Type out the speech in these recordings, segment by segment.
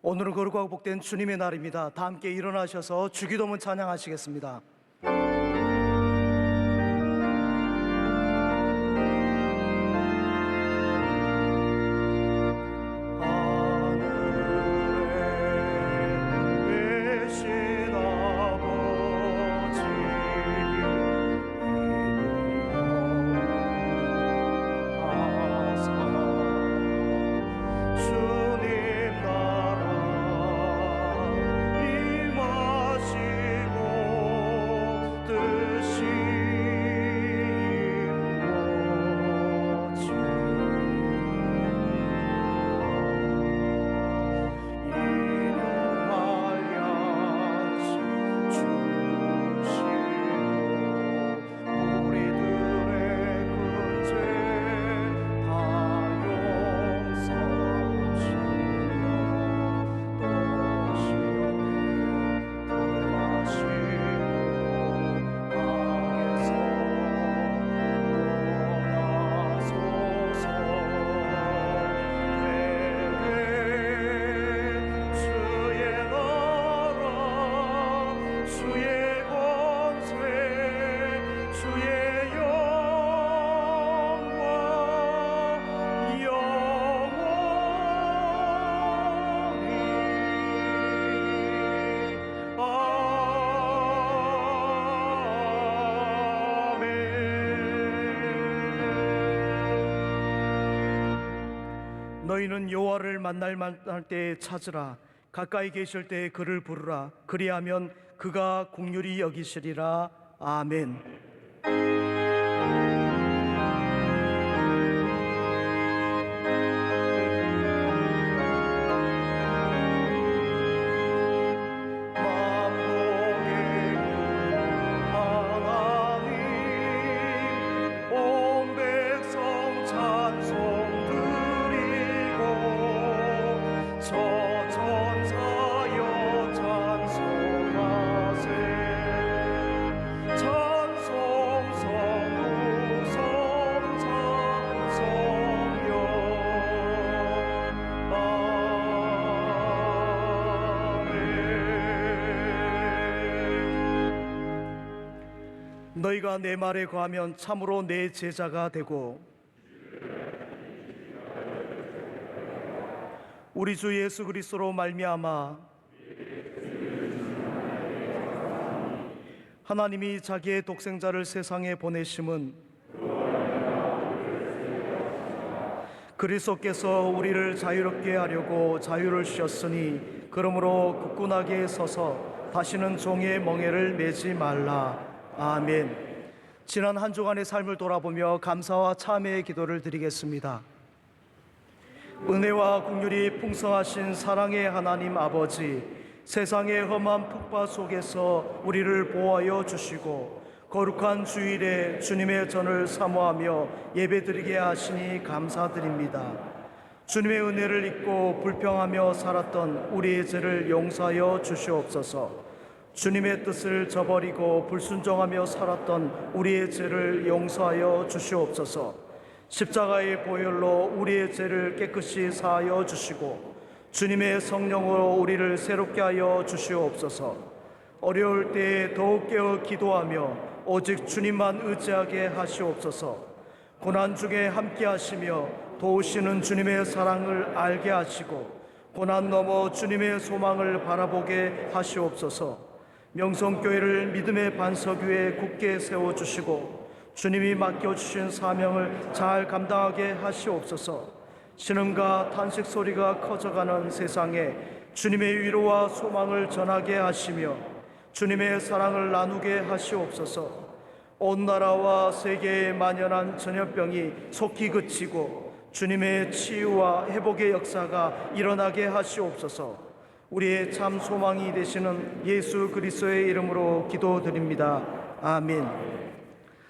오늘은 거룩하고 복된 주님의 날입니다. 다 함께 일어나셔서 주기도문 찬양하시겠습니다. 너희는 여호와를 만날 때에 찾으라. 가까이 계실 때에 그를 부르라. 그리하면 그가 긍휼히 여기시리라. 아멘. 너희가 내 말에 거하면 참으로 내 제자가 되고 우리 주 예수 그리스도로 말미암아 하나님이 자기의 독생자를 세상에 보내심은 그리스도께서 우리를 자유롭게 하려고 자유를 주셨으니 그러므로 굳건하게 서서 다시는 종의 멍에를 매지 말라. 아멘. 지난 한 주간의 삶을 돌아보며 감사와 참회의 기도를 드리겠습니다. 은혜와 긍휼이 풍성하신 사랑의 하나님 아버지, 세상의 험한 풍파 속에서 우리를 보호하여 주시고 거룩한 주일에 주님의 전을 사모하며 예배드리게 하시니 감사드립니다. 주님의 은혜를 잊고 불평하며 살았던 우리의 죄를 용서하여 주시옵소서. 주님의 뜻을 저버리고 불순종하며 살았던 우리의 죄를 용서하여 주시옵소서. 십자가의 보혈로 우리의 죄를 깨끗이 사하여 주시고 주님의 성령으로 우리를 새롭게 하여 주시옵소서. 어려울 때에 더욱 깨어 기도하며 오직 주님만 의지하게 하시옵소서. 고난 중에 함께 하시며 도우시는 주님의 사랑을 알게 하시고 고난 넘어 주님의 소망을 바라보게 하시옵소서. 명성교회를 믿음의 반석 위에 굳게 세워주시고 주님이 맡겨주신 사명을 잘 감당하게 하시옵소서. 신음과 탄식 소리가 커져가는 세상에 주님의 위로와 소망을 전하게 하시며 주님의 사랑을 나누게 하시옵소서. 온 나라와 세계에 만연한 전염병이 속히 그치고 주님의 치유와 회복의 역사가 일어나게 하시옵소서. 우리의 참 소망이 되시는 예수 그리스도의 이름으로 기도드립니다. 아멘.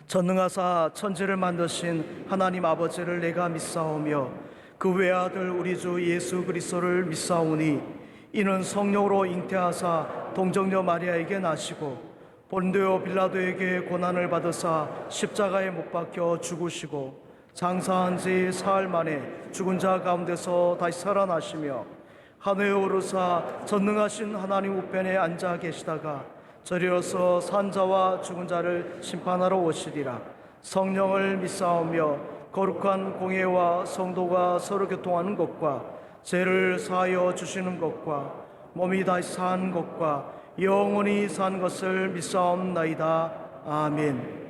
전능하사 천지를 만드신 하나님 아버지를 내가 믿사오며 그 외아들 우리 주 예수 그리스도를 믿사오니 이는 성령으로 잉태하사 동정녀 마리아에게 나시고 본디오 빌라도에게 고난을 받으사 십자가에 못 박혀 죽으시고 장사한 지 사흘 만에 죽은 자 가운데서 다시 살아나시며 하늘에 오르사 전능하신 하나님 우편에 앉아 계시다가 저리어서 산자와 죽은 자를 심판하러 오시리라. 성령을 믿사오며 거룩한 공예와 성도가 서로 교통하는 것과 죄를 사하여 주시는 것과 몸이 다시 사는 것과 영원히 산 것을 믿사옵나이다. 아멘.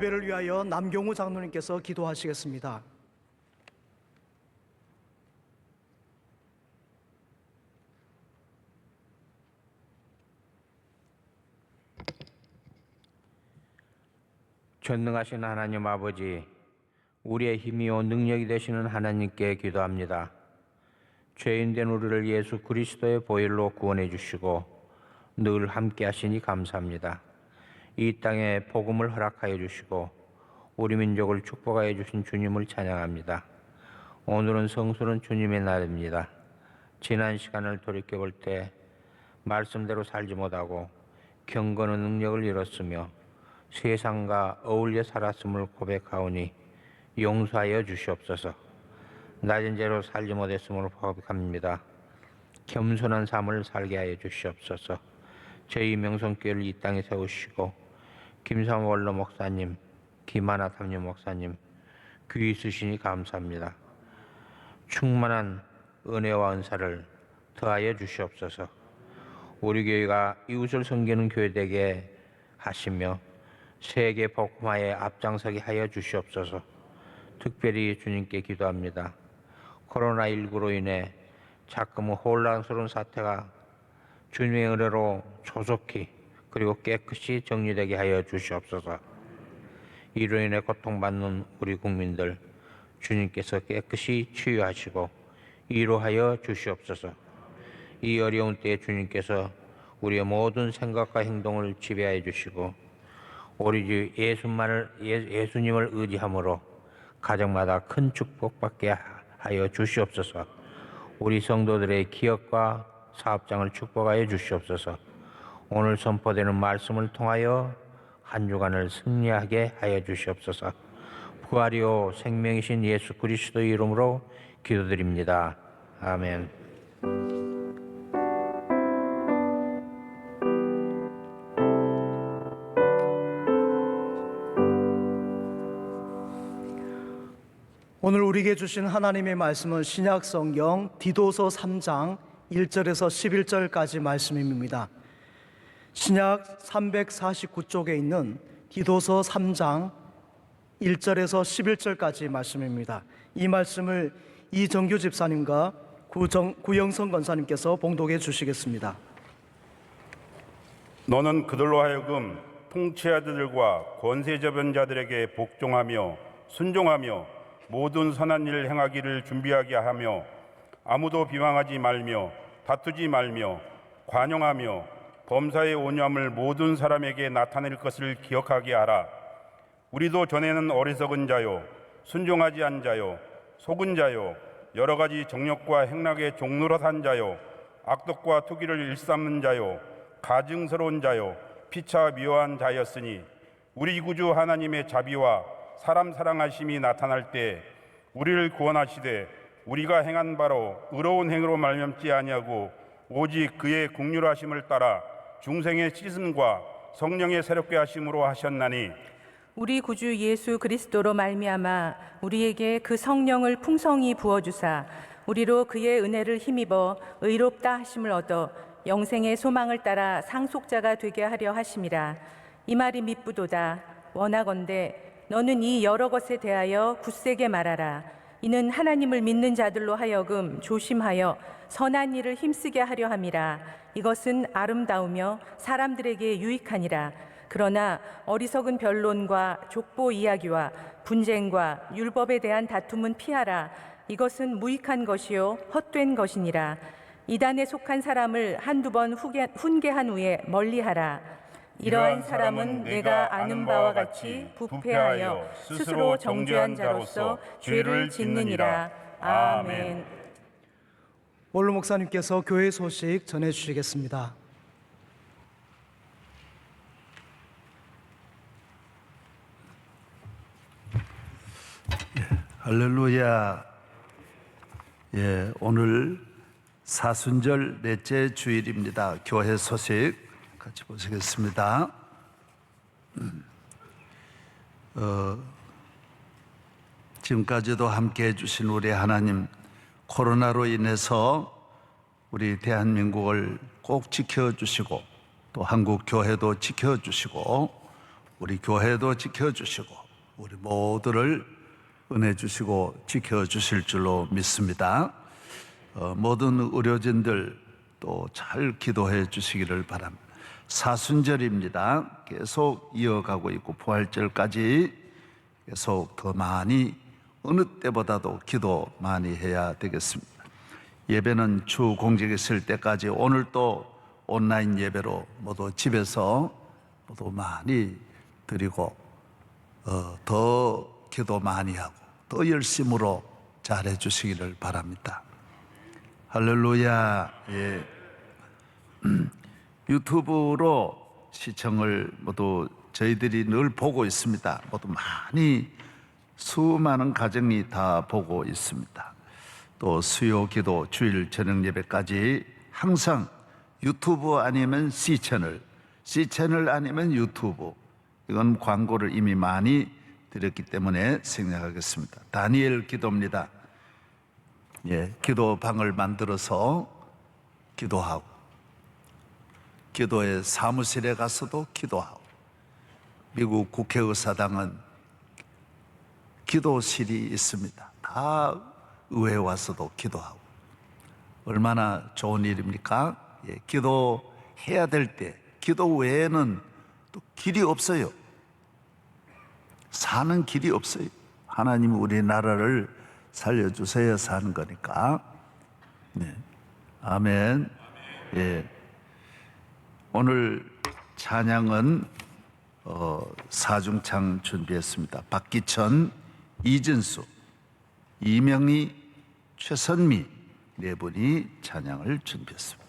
예배를 위하여 남경우 장로님께서 기도하시겠습니다. 전능하신 하나님 아버지, 우리의 힘이요 능력이 되시는 하나님께 기도합니다. 죄인된 우리를 예수 그리스도의 보혈로 구원해 주시고 늘 함께 하시니 감사합니다. 이 땅에 복음을 허락하여 주시고 우리 민족을 축복하여 주신 주님을 찬양합니다. 오늘은 성수는 주님의 날입니다. 지난 시간을 돌이켜볼 때 말씀대로 살지 못하고 경건의 능력을 잃었으며 세상과 어울려 살았음을 고백하오니 용서하여 주시옵소서. 낮은 죄로 살지 못했음을 고백합니다. 겸손한 삶을 살게 하여 주시옵소서. 저희 명성교회를 이 땅에 세우시고 김삼 원로 목사님, 김하나 담임 목사님 귀히 쓰시니 감사합니다. 충만한 은혜와 은사를 더하여 주시옵소서. 우리 교회가 이웃을 섬기는 교회 되게 하시며 세계 복음화에 앞장서게 하여 주시옵소서. 특별히 주님께 기도합니다. 코로나19로 인해 자꾸만 혼란스러운 사태가 주님의 은혜로 조속히 그리고 깨끗이 정리되게 하여 주시옵소서. 이로 인해 고통받는 우리 국민들 주님께서 깨끗이 치유하시고 위로하여 주시옵소서. 이 어려운 때에 주님께서 우리의 모든 생각과 행동을 지배하여 주시고 우리 주 예수님을 의지함으로 가정마다 큰 축복받게 하여 주시옵소서. 우리 성도들의 기업과 사업장을 축복하여 주시옵소서. 오늘 선포되는 말씀을 통하여 한 주간을 승리하게 하여 주시옵소서. 부활이요 생명이신 예수 그리스도의 이름으로 기도드립니다. 아멘. 오늘 우리에게 주신 하나님의 말씀은 신약 성경 디도서 3장 1절에서 11절까지 말씀입니다. 신약 349쪽에 있는 디도서 3장 1절에서 11절까지 말씀입니다. 이 말씀을 이정규 집사님과 구영선 권사님께서 봉독해 주시겠습니다. 너는 그들로 하여금 통치자들과 권세저변 자들에게 복종하며 순종하며 모든 선한 일을 행하기를 준비하게 하며 아무도 비방하지 말며 다투지 말며 관용하며 범사의 온유함을 모든 사람에게 나타낼 것을 기억하게 하라. 우리도 전에는 어리석은 자요 순종하지 않은 자요 속은 자요 여러 가지 정욕과 행락에 종노릇한 자요 악독과 투기를 일삼는 자요 가증스러운 자요 피차 미워한 자였으니 우리 구주 하나님의 자비와 사람 사랑하심이 나타날 때 우리를 구원하시되 우리가 행한 바로 의로운 행위로 말미암지 아니하고 오직 그의 긍휼하심을 따라 중생의 씻음과 성령의 새롭게 하심으로 하셨나니 우리 구주 예수 그리스도로 말미암아 우리에게 그 성령을 풍성히 부어주사 우리로 그의 은혜를 힘입어 의롭다 하심을 얻어 영생의 소망을 따라 상속자가 되게 하려 하심이라. 이 말이 미쁘도다. 원하건대 너는 이 여러 것에 대하여 굳세게 말하라. 이는 하나님을 믿는 자들로 하여금 조심하여 선한 일을 힘쓰게 하려 함이라. 이것은 아름다우며 사람들에게 유익하니라. 그러나 어리석은 변론과 족보 이야기와 분쟁과 율법에 대한 다툼은 피하라. 이것은 무익한 것이요 헛된 것이니라. 이단에 속한 사람을 한두 번 훈계한 후에 멀리하라. 이러한 사람은 내가 아는 바와 같이 부패하여 스스로 정죄한 자로서 죄를 짓느니라. 아멘. 원로 목사님께서 교회 소식 전해주시겠습니다. 할렐루야. 오늘 사순절 넷째 주일입니다. 교회 소식 같이 보시겠습니다. 지금까지도 함께 해주신 우리 하나님, 코로나로 인해서 우리 대한민국을 꼭 지켜주시고 또 한국 교회도 지켜주시고 우리 교회도 지켜주시고 우리 모두를 은혜 주시고 지켜주실 줄로 믿습니다. 모든 의료진들 또 잘 기도해 주시기를 바랍니다. 사순절입니다. 계속 이어가고 있고 부활절까지 계속 더 많이 어느 때보다도 기도 많이 해야 되겠습니다. 예배는 주 공직에 있을 때까지 오늘 또 온라인 예배로 모두 집에서 모두 많이 드리고 더 기도 많이 하고 더 열심으로 잘해 주시기를 바랍니다. 할렐루야. 유튜브로 시청을 모두 저희들이 늘 보고 있습니다. 모두 많이 수많은 가정이 다 보고 있습니다. 또 수요 기도 주일 저녁 예배까지 항상 유튜브 아니면 C채널, C채널 아니면 유튜브, 이건 광고를 이미 많이 드렸기 때문에 생략하겠습니다. 다니엘 기도입니다. 기도방을 만들어서 기도하고 기도의 사무실에 가서도 기도하고 미국 국회의사당은 기도실이 있습니다. 다 의회에 와서도 기도하고 얼마나 좋은 일입니까? 기도해야 될 때 기도 외에는 또 길이 없어요. 사는 길이 없어요. 하나님 우리나라를 살려주셔야 사는 거니까. 아멘. 오늘 찬양은 사중창 준비했습니다. 박기천, 이진수, 이명희, 최선미 네 분이 찬양을 준비했습니다.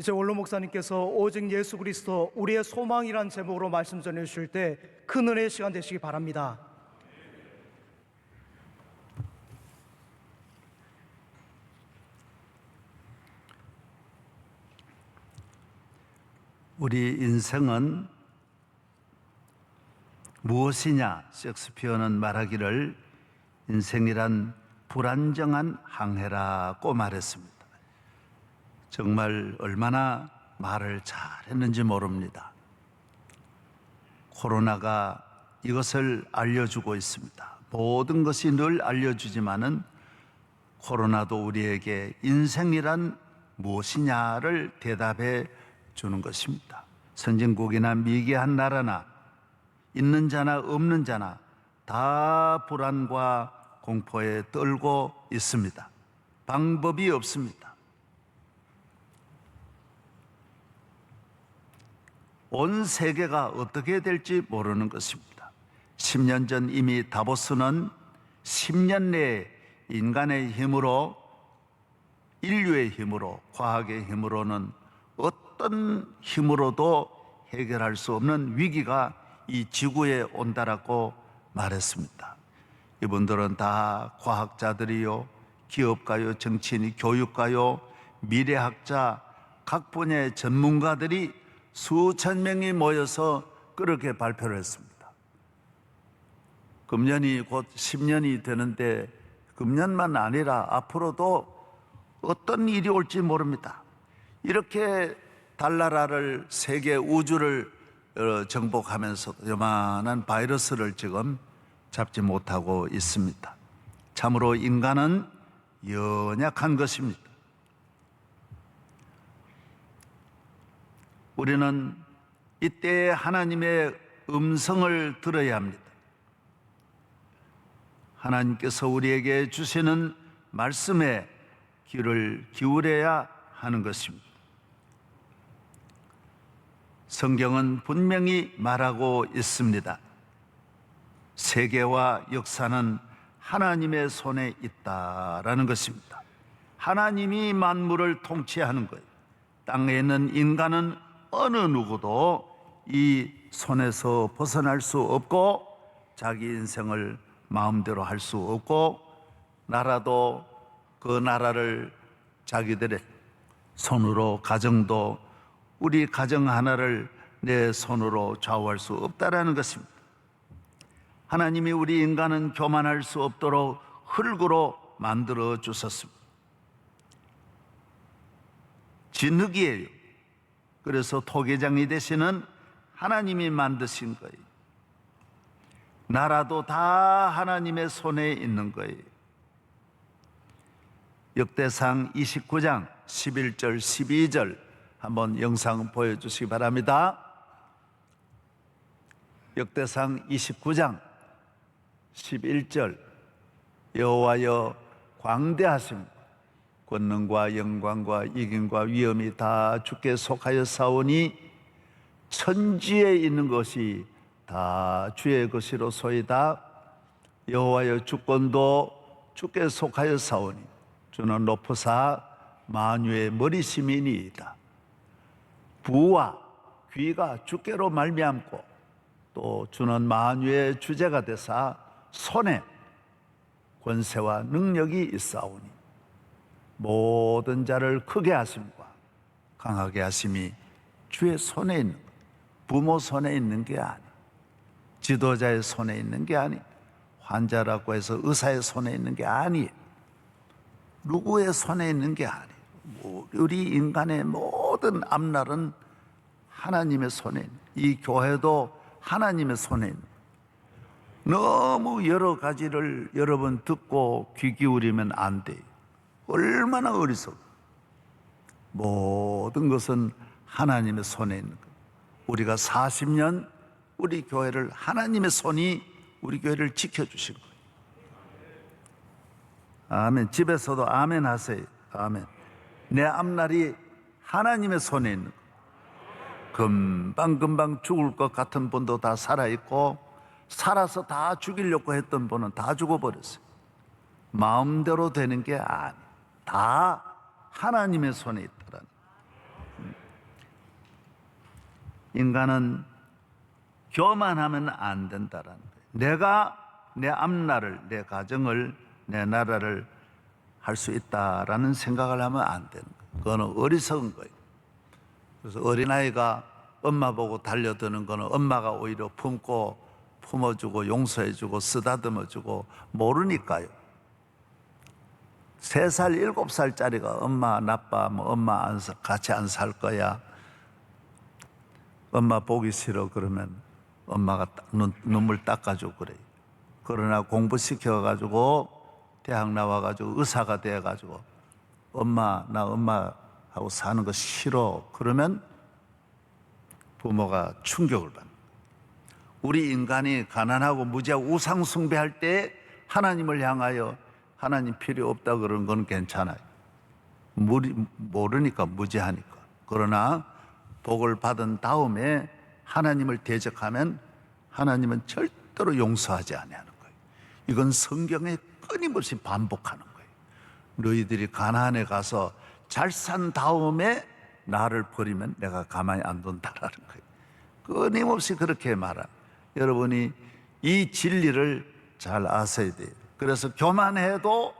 이제 원로 목사님께서 오직 예수 그리스도 우리의 소망이란 제목으로 말씀 전해 주실 때 큰 은혜의 시간 되시기 바랍니다. 우리 인생은 무엇이냐? 셰익스피어는 말하기를 인생이란 불안정한 항해라고 말했습니다. 정말 얼마나 말을 잘했는지 모릅니다. 코로나가 이것을 알려주고 있습니다. 모든 것이 늘 알려주지만은 코로나도 우리에게 인생이란 무엇이냐를 대답해 주는 것입니다. 선진국이나 미개한 나라나 있는 자나 없는 자나 다 불안과 공포에 떨고 있습니다. 방법이 없습니다. 온 세계가 어떻게 될지 모르는 것입니다. 10년 전 이미 다보스는 10년 내에 인간의 힘으로, 인류의 힘으로, 과학의 힘으로는 어떤 힘으로도 해결할 수 없는 위기가 이 지구에 온다라고 말했습니다. 이분들은 다 과학자들이요, 기업가요, 정치인이, 교육가요, 미래학자, 각 분야의 전문가들이 수천 명이 모여서 그렇게 발표를 했습니다. 금년이 곧 10년이 되는데 금년만 아니라 앞으로도 어떤 일이 올지 모릅니다. 이렇게 달나라를, 세계 우주를 정복하면서도 요만한 바이러스를 지금 잡지 못하고 있습니다. 참으로 인간은 연약한 것입니다. 우리는 이때 하나님의 음성을 들어야 합니다. 하나님께서 우리에게 주시는 말씀에 귀를 기울여야 하는 것입니다. 성경은 분명히 말하고 있습니다. 세계와 역사는 하나님의 손에 있다라는 것입니다. 하나님이 만물을 통치하는 거예요. 땅에 있는 인간은 어느 누구도 이 손에서 벗어날 수 없고 자기 인생을 마음대로 할 수 없고 나라도 그 나라를 자기들의 손으로, 가정도 우리 가정 하나를 내 손으로 좌우할 수 없다라는 것입니다. 하나님이 우리 인간은 교만할 수 없도록 흙으로 만들어 주셨습니다. 진흙이에요. 그래서 토기장이 되시는 하나님이 만드신 거예요. 나라도 다 하나님의 손에 있는 거예요. 역대상 29장 11절 12절 한번 영상 보여주시기 바랍니다. 역대상 29장 11절 여호와여 광대하심 권능과 영광과 이김과 위엄이 다 주께 속하여 사오니 천지에 있는 것이 다 주의 것이로소이다. 여호와여 주권도 주께 속하여 사오니 주는 높으사 만유의 머리심이니이다. 부와 귀가 주께로 말미암고 또 주는 만유의 주제가 되사 손에 권세와 능력이 있사오니 모든 자를 크게 하심과 강하게 하심이 주의 손에 있는 것. 부모 손에 있는 게 아니, 지도자의 손에 있는 게 아니, 환자라고 해서 의사의 손에 있는 게 아니, 누구의 손에 있는 게 아니. 우리 인간의 모든 앞날은 하나님의 손에 있는, 이 교회도 하나님의 손에 있는. 너무 여러 가지를 여러분 듣고 귀 기울이면 안 돼요. 얼마나 어리석어. 모든 것은 하나님의 손에 있는 거예요. 우리가 40년 우리 교회를 하나님의 손이 우리 교회를 지켜주신 거예요. 아멘. 집에서도 아멘 하세요. 아멘. 내 앞날이 하나님의 손에 있는 거예요. 금방 죽을 것 같은 분도 다 살아있고 살아서 다 죽이려고 했던 분은 다 죽어버렸어요. 마음대로 되는 게 아니에요. 다 하나님의 손에 있더라는. 인간은 교만하면 안 된다라는 거예요. 내가 내 앞날을, 내 가정을, 내 나라를 할 수 있다라는 생각을 하면 안 되는 거예요. 그거는 어리석은 거예요. 그래서 어린아이가 엄마 보고 달려드는 거는 엄마가 오히려 품고 품어주고 용서해주고 쓰다듬어주고 모르니까요. 3살, 7살짜리가 엄마 나빠, 뭐 엄마 같이 안 살 거야, 엄마 보기 싫어 그러면 엄마가 눈물 닦아주고 그래요. 그러나 공부시켜가지고 대학 나와가지고 의사가 돼가지고 엄마 나 엄마하고 사는 거 싫어 그러면 부모가 충격을 받는 거예요. 우리 인간이 가난하고 무지하고 우상 숭배할 때 하나님을 향하여 하나님 필요 없다 그러는 건 괜찮아요. 모르니까 무지하니까. 그러나 복을 받은 다음에 하나님을 대적하면 하나님은 절대로 용서하지 아니하는 거예요. 이건 성경에 끊임없이 반복하는 거예요. 너희들이 가나안에 가서 잘 산 다음에 나를 버리면 내가 가만히 안 둔다라는 거예요. 끊임없이 그렇게 말합니다. 여러분이 이 진리를 잘 아셔야 돼요. 그래서 교만해도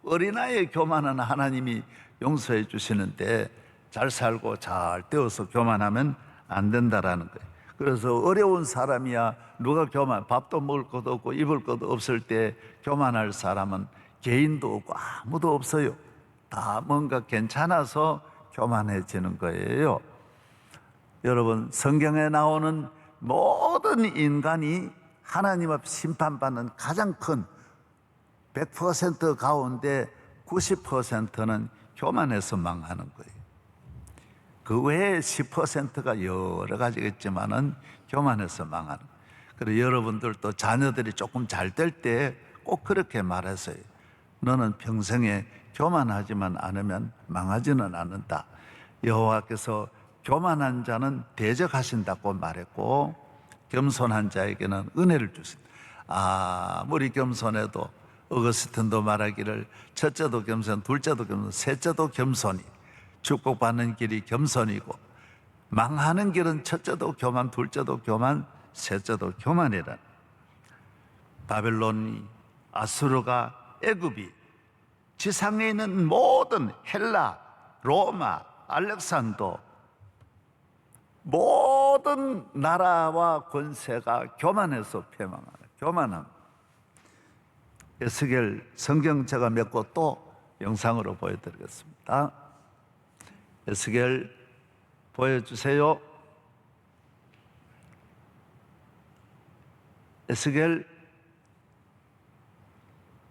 어린아이의 교만은 하나님이 용서해 주시는데 잘 살고 잘 되어서 교만하면 안 된다라는 거예요. 그래서 어려운 사람이야 누가 밥도 먹을 것도 없고 입을 것도 없을 때 교만할 사람은 개인도 없고 아무도 없어요. 다 뭔가 괜찮아서 교만해지는 거예요. 여러분, 성경에 나오는 모든 인간이 하나님 앞 심판받는 가장 큰 100% 가운데 90%는 교만해서 망하는 거예요. 그 외에 10%가 여러 가지겠지만은 교만해서 망하는 거예요. 그래서 여러분들도 자녀들이 조금 잘 될 때 꼭 그렇게 말하세요. 너는 평생에 교만하지만 않으면 망하지는 않는다. 여호와께서 교만한 자는 대적하신다고 말했고 겸손한 자에게는 은혜를 주신다. 아무리 겸손해도 어거스틴도 말하기를 첫째도 겸손, 둘째도 겸손, 셋째도 겸손이, 축복받는 길이 겸손이고 망하는 길은 첫째도 교만, 둘째도 교만, 셋째도 교만이라. 바벨론이, 아수르가, 애굽이, 지상에 있는 모든 헬라, 로마, 알렉산더, 모든 나라와 권세가 교만해서 패망하는 교만함. 에스겔 성경 제가 몇 곳 또 영상으로 보여드리겠습니다. 에스겔 보여주세요. 에스겔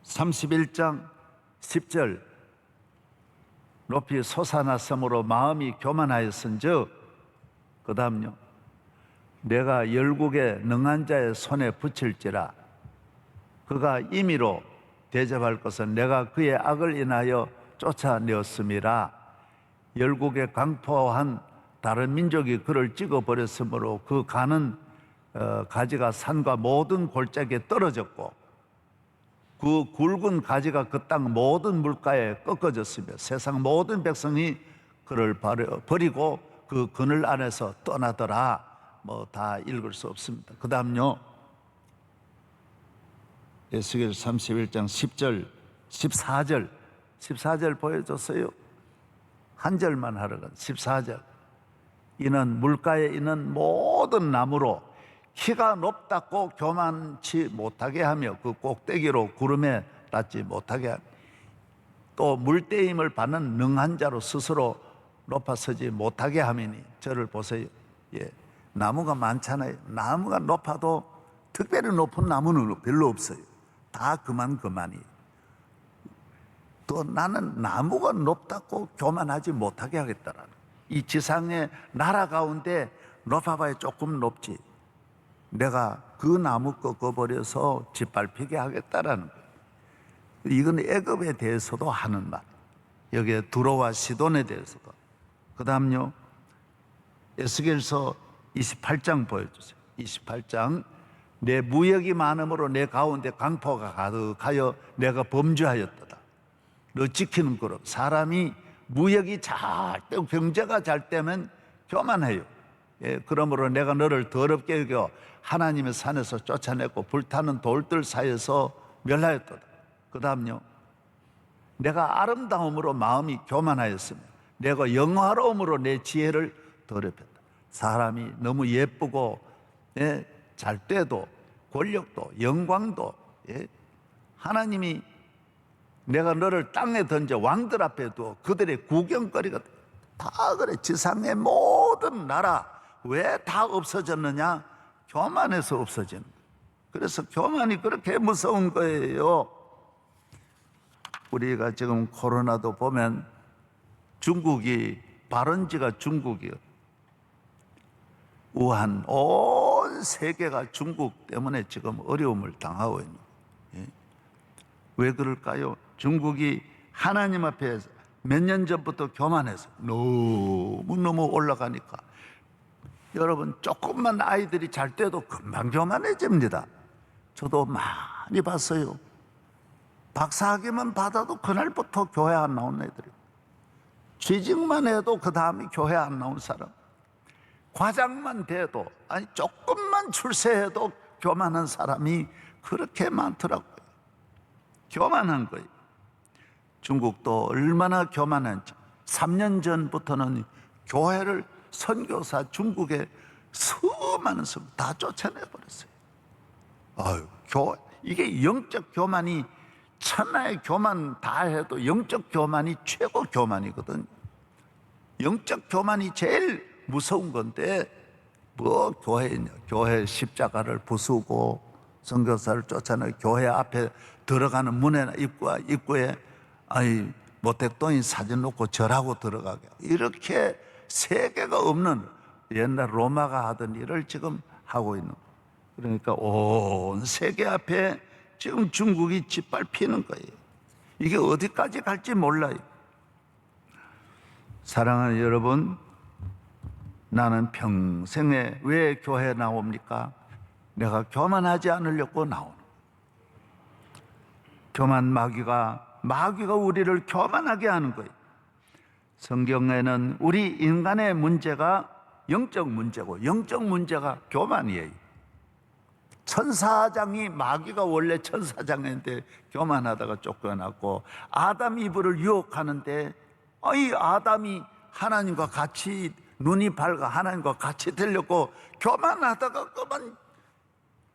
31장 10절 높이 솟아났으므로 마음이 교만하였은즉 그 다음요 내가 열국의 능한 자의 손에 붙일지라 그가 임의로 대접할 것은 내가 그의 악을 인하여 쫓아내었음이라. 열국에 강포한 다른 민족이 그를 찍어버렸으므로 그 가는 가지가 산과 모든 골짜기에 떨어졌고 그 굵은 가지가 그 땅 모든 물가에 꺾어졌으며 세상 모든 백성이 그를 버리고 그 그늘 안에서 떠나더라. 뭐 다 읽을 수 없습니다. 그 다음요 에스겔 31장 10절 14절 보여줬어요. 한 절만 하려고 14절 이는 물가에 있는 모든 나무로 키가 높다고 교만치 못하게 하며 그 꼭대기로 구름에 닿지 못하게 하며 또 물대임을 받는 능한 자로 스스로 높아서지 못하게 하미니. 저를 보세요. 예, 나무가 많잖아요. 나무가 높아도 특별히 높은 나무는 별로 없어요. 다 그만이에요. 또 나는 나무가 높다고 교만하지 못하게 하겠다라는 이 지상의 나라 가운데 높아봐야 조금 높지 내가 그 나무 꺾어버려서 짓밟히게 하겠다라는 거예요. 이건 애굽에 대해서도 하는 말. 여기에 두로와 시돈에 대해서도. 그 다음요 에스겔서 28장 보여주세요. 28장 내 무역이 많음으로 내 가운데 강포가 가득하여 내가 범죄하였도다. 너 지키는 거로. 사람이 무역이 잘 되고 경제가 잘 되면 교만해요. 예, 그러므로 내가 너를 더럽게 여겨 하나님의 산에서 쫓아냈고 불타는 돌들 사이에서 멸하였도다. 그 다음요 내가 아름다움으로 마음이 교만하였으며 내가 영화로움으로 내 지혜를 더럽혔다. 사람이 너무 예쁘고 잘 돼도 권력도 영광도, 예? 하나님이 내가 너를 땅에 던져 왕들 앞에 두어 그들의 구경거리가 다 그래. 지상의 모든 나라 왜 다 없어졌느냐? 교만해서 없어지는 거예요. 그래서 교만이 그렇게 무서운 거예요. 우리가 지금 코로나도 보면 중국이 발원지가 중국이요. 우한 온 세계가 중국 때문에 지금 어려움을 당하고 있는 거예요. 왜 그럴까요? 중국이 하나님 앞에 몇 년 전부터 교만해서 너무너무 올라가니까 여러분 조금만 아이들이 잘 때도 금방 교만해집니다. 저도 많이 봤어요. 박사학위만 받아도 그날부터 교회 안 나온 애들이, 취직만 해도 그 다음에 교회 안 나온 사람, 과장만 돼도 아니 조금만 출세해도 교만한 사람이 그렇게 많더라고요. 교만한 거예요. 중국도 얼마나 교만한지 3년 전부터는 교회를 선교사 중국에 수많은 성도 다 쫓아내버렸어요. 아유, 이게 영적 교만이 천하의 교만 다 해도 영적 교만이 최고 교만이거든요. 영적 교만이 제일 무서운 건데 뭐 교회냐? 교회 십자가를 부수고 선교사를 쫓아내 교회 앞에 들어가는 문에나 입구에 아니 모택동인 사진 놓고 절하고 들어가게 이렇게 세계가 없는 옛날 로마가 하던 일을 지금 하고 있는 거예요. 그러니까 온 세계 앞에 지금 중국이 짓밟히는 거예요. 이게 어디까지 갈지 몰라요. 사랑하는 여러분, 나는 평생에 왜 교회에 나옵니까? 내가 교만하지 않으려고 나오는 거예요. 교만 마귀가 우리를 교만하게 하는 거예요. 성경에는 우리 인간의 문제가 영적 문제고 영적 문제가 교만이에요. 천사장이 마귀가 원래 천사장인데 교만하다가 쫓겨났고 아담 이브를 유혹하는데 이 아담이 하나님과 같이 눈이 밝아 하나님과 같이 되려고 교만하다가 그만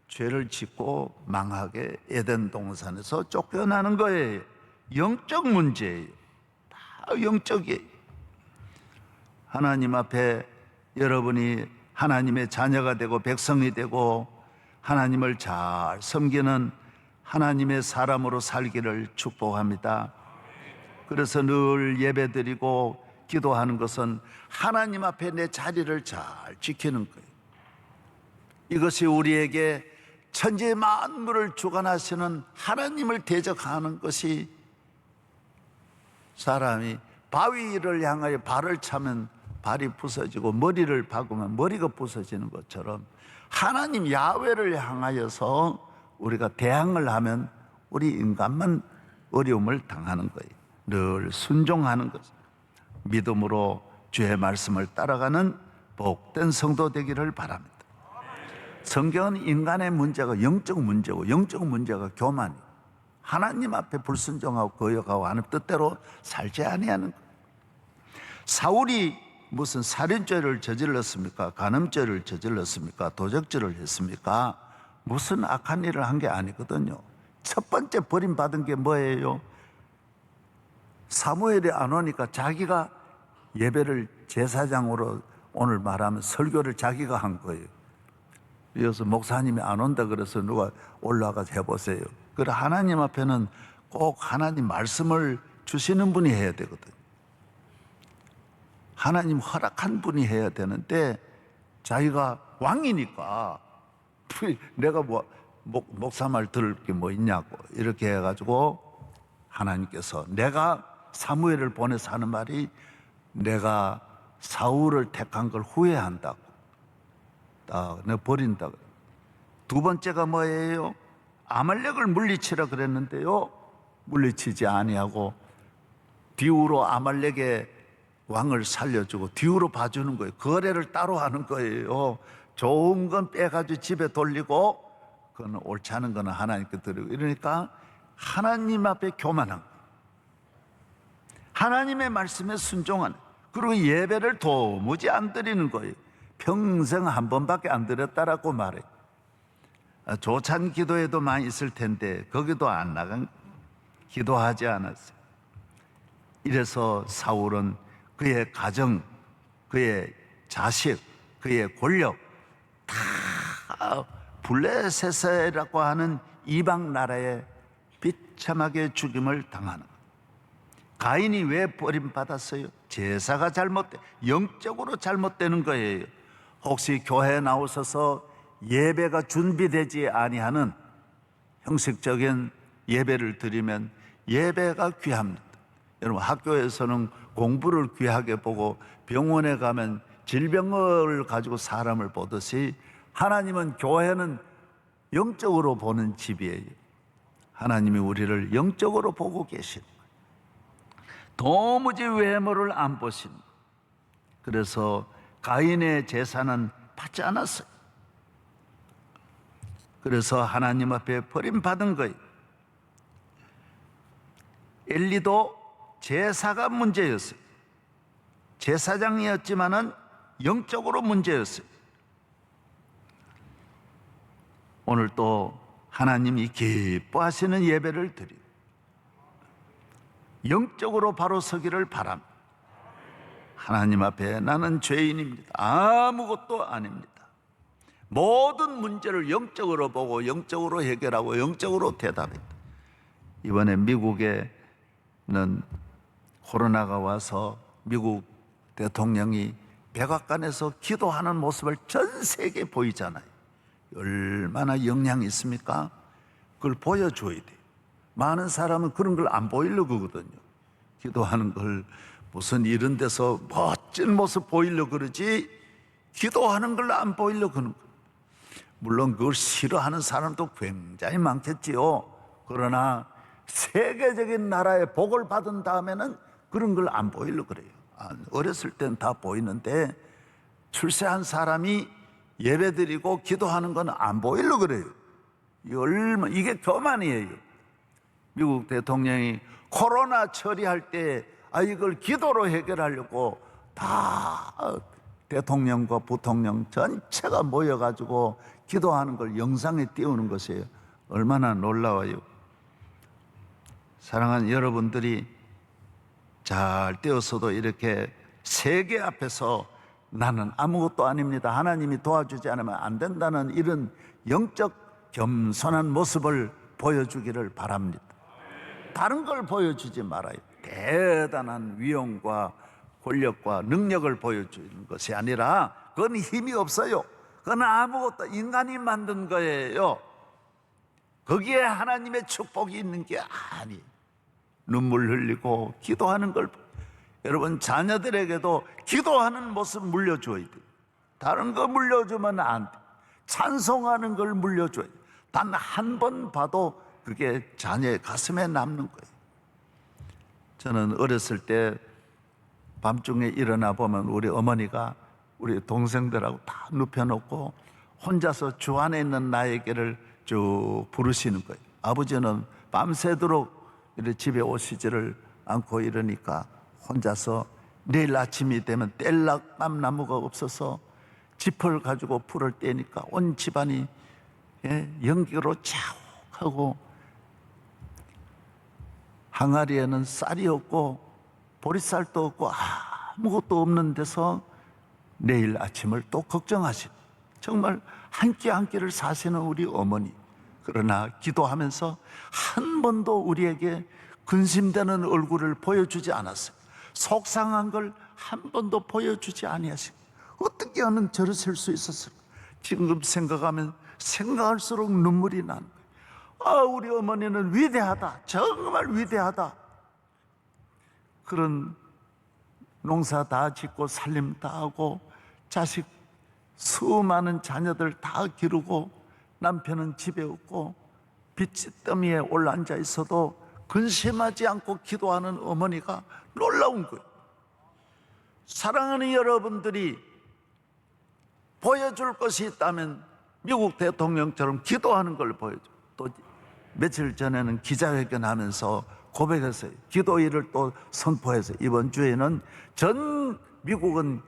죄를 짓고 망하게 에덴 동산에서 쫓겨나는 거예요. 영적 문제예요. 다 영적이에요. 하나님 앞에 여러분이 하나님의 자녀가 되고 백성이 되고 하나님을 잘 섬기는 하나님의 사람으로 살기를 축복합니다. 그래서 늘 예배드리고 기도하는 것은 하나님 앞에 내 자리를 잘 지키는 거예요. 이것이 우리에게 천지 만물을 주관하시는 하나님을 대적하는 것이, 사람이 바위를 향하여 발을 차면 발이 부서지고 머리를 박으면 머리가 부서지는 것처럼 하나님 야훼를 향하여서 우리가 대항을 하면 우리 인간만 어려움을 당하는 거예요. 늘 순종하는 것, 믿음으로 주의 말씀을 따라가는 복된 성도 되기를 바랍니다. 성경은 인간의 문제가 영적 문제고 영적 문제가 교만이에요. 하나님 앞에 불순종하고 거역하고 하는 뜻대로 살지 아니하는 거예요. 사울이 무슨 살인죄를 저질렀습니까? 간음죄를 저질렀습니까? 도적죄를 했습니까? 무슨 악한 일을 한 게 아니거든요. 첫 번째 버림받은 게 뭐예요? 사무엘이 안 오니까 자기가 예배를 제사장으로 오늘 말하면 설교를 자기가 한 거예요. 그래서 목사님이 안 온다 그래서 누가 올라가서 해보세요. 그래 하나님 앞에는 꼭 하나님 말씀을 주시는 분이 해야 되거든요. 하나님 허락한 분이 해야 되는데 자기가 왕이니까 내가 목사 말 들을 게 뭐 있냐고 이렇게 해가지고 하나님께서 내가 사무엘을 보내서 하는 말이 내가 사울을 택한 걸 후회한다고. 내가 버린다고. 두 번째가 뭐예요? 아말렉을 물리치라 그랬는데요. 물리치지 아니하고 뒤로 아말렉의 왕을 살려주고 뒤로 봐주는 거예요. 거래를 따로 하는 거예요. 좋은 건 빼가지고 집에 돌리고 그건 옳지 않은 거는 하나님께 드리고 이러니까 하나님 앞에 교만한 거예요. 하나님의 말씀에 순종하는 거예요. 그리고 예배를 도무지 안 드리는 거예요. 평생 한 번밖에 안 드렸다라고 말해요. 조찬 기도회도 많이 있을 텐데 거기도 안 나간, 기도하지 않았어요. 이래서 사울은 그의 가정, 그의 자식, 그의 권력 다 블레셋이라고 하는 이방 나라에 비참하게 죽임을 당하는 거예요. 가인이 왜 버림받았어요? 제사가 영적으로 잘못되는 거예요. 혹시 교회에 나오셔서 예배가 준비되지 아니하는 형식적인 예배를 드리면 예배가 귀합니다. 여러분, 학교에서는 공부를 귀하게 보고 병원에 가면 질병을 가지고 사람을 보듯이 하나님은, 교회는 영적으로 보는 집이에요. 하나님이 우리를 영적으로 보고 계신 거예요. 도무지 외모를 안 보신. 그래서 가인의 제사는 받지 않았어요. 그래서 하나님 앞에 버림받은 거예요. 엘리도 제사가 문제였어요. 제사장이었지만은 영적으로 문제였어요. 오늘 또 하나님이 기뻐하시는 예배를 드리고 영적으로 바로 서기를 바랍니다. 하나님 앞에 나는 죄인입니다. 아무것도 아닙니다. 모든 문제를 영적으로 보고 영적으로 해결하고 영적으로 대답했다. 이번에 미국에는 코로나가 와서 미국 대통령이 백악관에서 기도하는 모습을 전 세계에 보이잖아요. 얼마나 영향이 있습니까? 그걸 보여줘야 돼요. 많은 사람은 그런 걸 안 보이려고 하거든요. 기도하는 걸 무슨 이런 데서 멋진 모습 보이려고 그러지, 기도하는 걸 안 보이려고 하는 거예요. 물론 그걸 싫어하는 사람도 굉장히 많겠지요. 그러나 세계적인 나라의 복을 받은 다음에는 그런 걸 안 보이려고 그래요. 어렸을 땐 다 보이는데 출세한 사람이 예배드리고 기도하는 건 안 보이려고 그래요. 이게 교만이에요. 미국 대통령이 코로나 처리할 때 이걸 기도로 해결하려고 다 대통령과 부통령 전체가 모여가지고 기도하는 걸 영상에 띄우는 것이에요. 얼마나 놀라워요. 사랑하는 여러분들이 잘 띄어서도 이렇게 세계 앞에서 나는 아무것도 아닙니다, 하나님이 도와주지 않으면 안 된다는 이런 영적 겸손한 모습을 보여주기를 바랍니다. 다른 걸 보여주지 말아요. 대단한 위엄과 권력과 능력을 보여주는 것이 아니라 그건 힘이 없어요. 그건 아무것도 인간이 만든 거예요. 거기에 하나님의 축복이 있는 게 아니에요. 눈물 흘리고 기도하는 걸, 여러분 자녀들에게도 기도하는 모습 물려줘야 돼요. 다른 거 물려주면 안 돼. 찬송하는 걸 물려줘야 돼요. 단 한 번 봐도 그게 자녀의 가슴에 남는 거예요. 저는 어렸을 때 밤중에 일어나 보면 우리 어머니가 우리 동생들하고 다 눕혀놓고 혼자서 주 안에 있는 나에게를 쭉 부르시는 거예요. 아버지는 밤새도록 이렇게 집에 오시지를 않고 이러니까 혼자서 내일 아침이 되면 뗄락감나무가 없어서 짚을 가지고 불을 떼니까 온 집안이 연기로 자욱하고, 항아리에는 쌀이 없고 보리쌀도 없고 아무것도 없는 데서 내일 아침을 또 걱정하시는, 정말 한 끼 한 끼를 사시는 우리 어머니. 그러나 기도하면서 한 번도 우리에게 근심되는 얼굴을 보여주지 않았어요. 속상한 걸 한 번도 보여주지 아니하시고, 어떻게 하면 저러실 수 있었을까? 지금 생각하면 생각할수록 눈물이 나는 거예요. 우리 어머니는 위대하다, 정말 위대하다. 그런 농사 다 짓고 살림 다 하고 자식 수많은 자녀들 다 기르고 남편은 집에 없고 빚더미에 올라앉아 있어도 근심하지 않고 기도하는 어머니가 놀라운 거예요. 사랑하는 여러분들이 보여줄 것이 있다면 미국 대통령처럼 기도하는 걸 보여줘. 또 며칠 전에는 기자회견하면서 고백했어요. 기도일을 또 선포해서 이번 주에는 전 미국은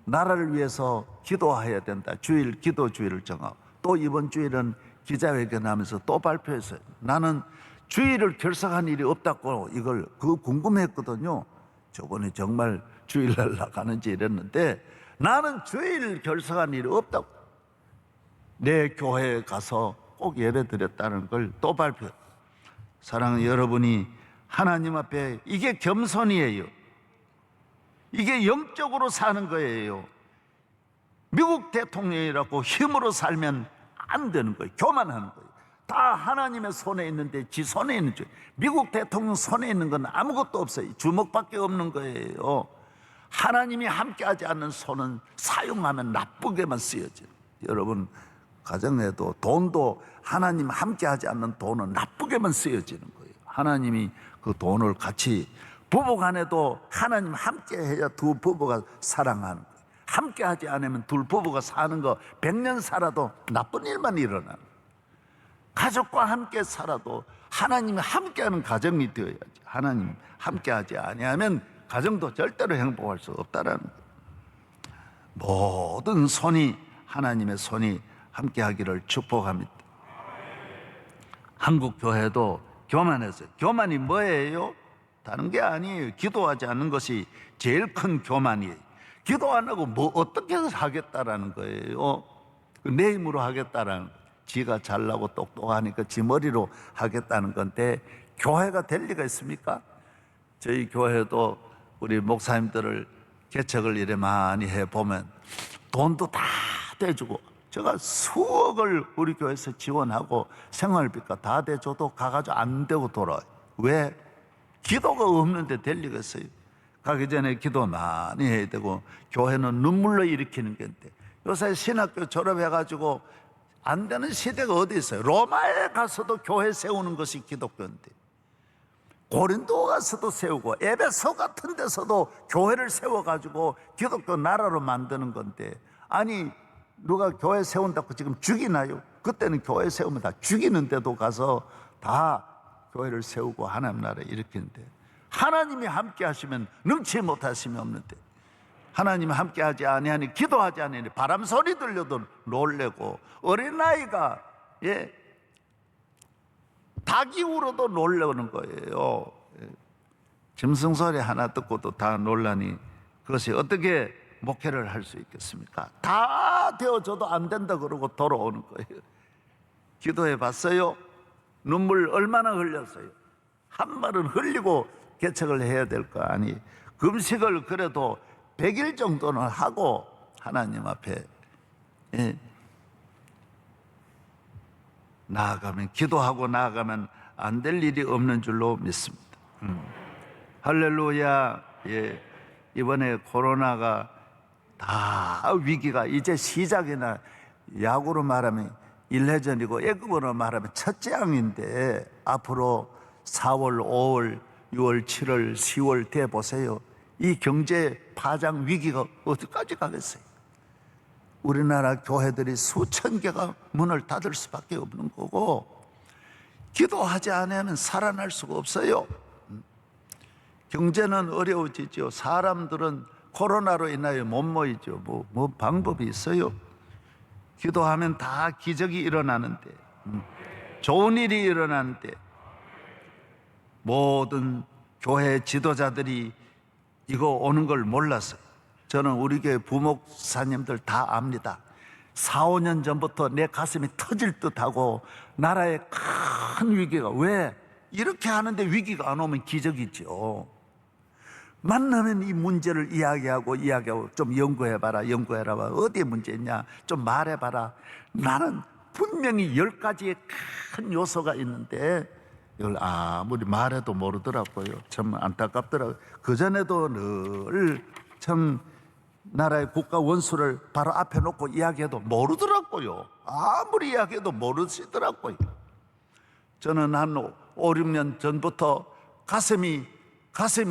나라를 위해서 기도해야 된다. 주일, 기도 주일을 정하고, 또 이번 주일은 기자회견하면서 또 발표했어요. 나는 주일을 결석한 일이 없다고 이걸 궁금했거든요. 저번에 정말 주일날 나가는지 이랬는데 나는 주일 결석한 일이 없다고. 내 교회에 가서 꼭 예배 드렸다는 걸 또 발표. 사랑하는 여러분이 하나님 앞에 이게 겸손이에요. 이게 영적으로 사는 거예요. 미국 대통령이라고 힘으로 살면 안 되는 거예요. 교만하는 거예요. 다 하나님의 손에 있는데 지 손에 있는 줄. 미국 대통령 손에 있는 건 아무것도 없어요. 주먹밖에 없는 거예요. 하나님이 함께하지 않는 손은 사용하면 나쁘게만 쓰여져요. 여러분 가정에도 돈도 하나님 함께하지 않는 돈은 나쁘게만 쓰여지는 거예요. 하나님이 그 돈을 같이 부부간에도 하나님 함께해야 두 부부가 사랑하는 거예요. 함께하지 않으면 둘 부부가 사는 거 100년 살아도 나쁜 일만 일어나는 거예요. 가족과 함께 살아도 하나님이 함께하는 가정이 되어야지. 하나님 함께하지 아니하면 가정도 절대로 행복할 수 없다라는 거예요. 모든 손이 하나님의 손이 함께하기를 축복합니다. 한국 교회도 교만했어요. 교만이 뭐예요? 다른 게 아니에요. 기도하지 않는 것이 제일 큰 교만이에요. 기도 안 하고 뭐 어떻게 하겠다라는 거예요. 내 힘으로 하겠다라는 거예요. 지가 잘나고 똑똑하니까 지 머리로 하겠다는 건데 교회가 될 리가 있습니까? 저희 교회도 우리 목사님들을 개척을 이래 많이 해보면 돈도 다 대주고 제가 수억을 우리 교회에서 지원하고 생활비가 다 대줘도 가가지고 안 되고 돌아와요. 왜? 기도가 없는데 될 리가 있어요. 가기 전에 기도 많이 해야 되고 교회는 눈물로 일으키는 건데 요새 신학교 졸업해가지고 안 되는 시대가 어디 있어요? 로마에 가서도 교회 세우는 것이 기독교인데 고린도 가서도 세우고 에베소 같은 데서도 교회를 세워가지고 기독교 나라로 만드는 건데 아니 누가 교회 세운다고 지금 죽이나요? 그때는 교회 세우면 다 죽이는데도 가서 다 교회를 세우고 하나님 나라 일으키는데 하나님이 함께 하시면 능치 못하심이 없는데 하나님이 함께 하지 아니하니 기도하지 아니하니 바람 소리 들려도 놀래고 어린아이가 닭이 울어도 놀라는 거예요. 짐승 소리 하나 듣고도 다 놀라니 그것이 어떻게 목회를 할 수 있겠습니까? 다 되어줘도 안 된다 그러고 돌아오는 거예요. 기도해 봤어요? 눈물 얼마나 흘렸어요? 한 말은 흘리고 개척을 해야 될 거 아니 금식을 그래도 100일 정도는 하고 하나님 앞에 나아가면 기도하고 나아가면 안 될 일이 없는 줄로 믿습니다. 할렐루야. 이번에 코로나가 다 위기가 이제 시작이나 야구로 말하면 1회전이고 애국으로 말하면 첫째 항인데 앞으로 4월, 5월, 6월, 7월, 10월 돼 보세요. 이 경제 파장 위기가 어디까지 가겠어요? 우리나라 교회들이 수천 개가 문을 닫을 수밖에 없는 거고 기도하지 않으면 살아날 수가 없어요. 경제는 어려워지죠. 사람들은 코로나로 인하여 못 모이죠. 뭐 방법이 있어요? 기도하면 다 기적이 일어나는데 좋은 일이 일어나는데 모든 교회 지도자들이 이거 오는 걸 몰랐어요. 저는 우리 교회 부목사님들 다 압니다. 4, 5년 전부터 내 가슴이 터질 듯하고 나라에 큰 위기가 왜? 이렇게 하는데 위기가 안 오면 기적이죠. 만나면 이 문제를 이야기하고 좀 연구해봐라 어디에 문제 있냐 좀 말해봐라. 나는 분명히 10가지의 큰 요소가 있는데 이걸 아무리 말해도 모르더라고요. 참 안타깝더라고요. 그전에도 늘 참 나라의 국가 원수를 바로 앞에 놓고 이야기해도 모르더라고요. 아무리 이야기해도 모르시더라고요. 저는 한 5, 6년 전부터 가슴이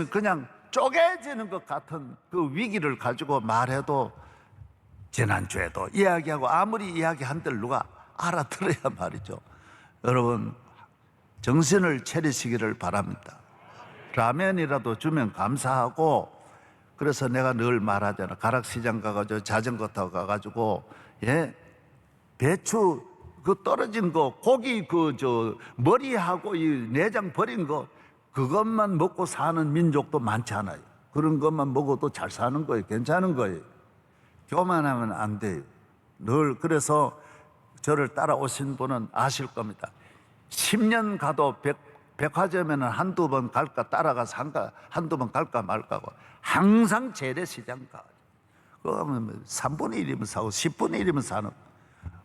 그냥 쪼개지는 것 같은 그 위기를 가지고 말해도 지난주에도 이야기하고 아무리 이야기한들 누가 알아들어야 말이죠. 여러분 정신을 차리시기를 바랍니다. 라면이라도 주면 감사하고 그래서 내가 늘 말하잖아. 가락시장 가가지고 자전거 타고 가가지고 배추 그 떨어진 거, 고기 머리하고 이 내장 버린 거, 그것만 먹고 사는 민족도 많지 않아요. 그런 것만 먹어도 잘 사는 거예요. 괜찮은 거예요. 교만하면 안 돼요. 늘 그래서 저를 따라오신 분은 아실 겁니다. 10년 가도 백화점에는 한두 번 갈까, 따라가서 한두 번 갈까 말까고 항상 재래시장 가. 그러면 3분의 1이면 사고 10분의 1이면 사는,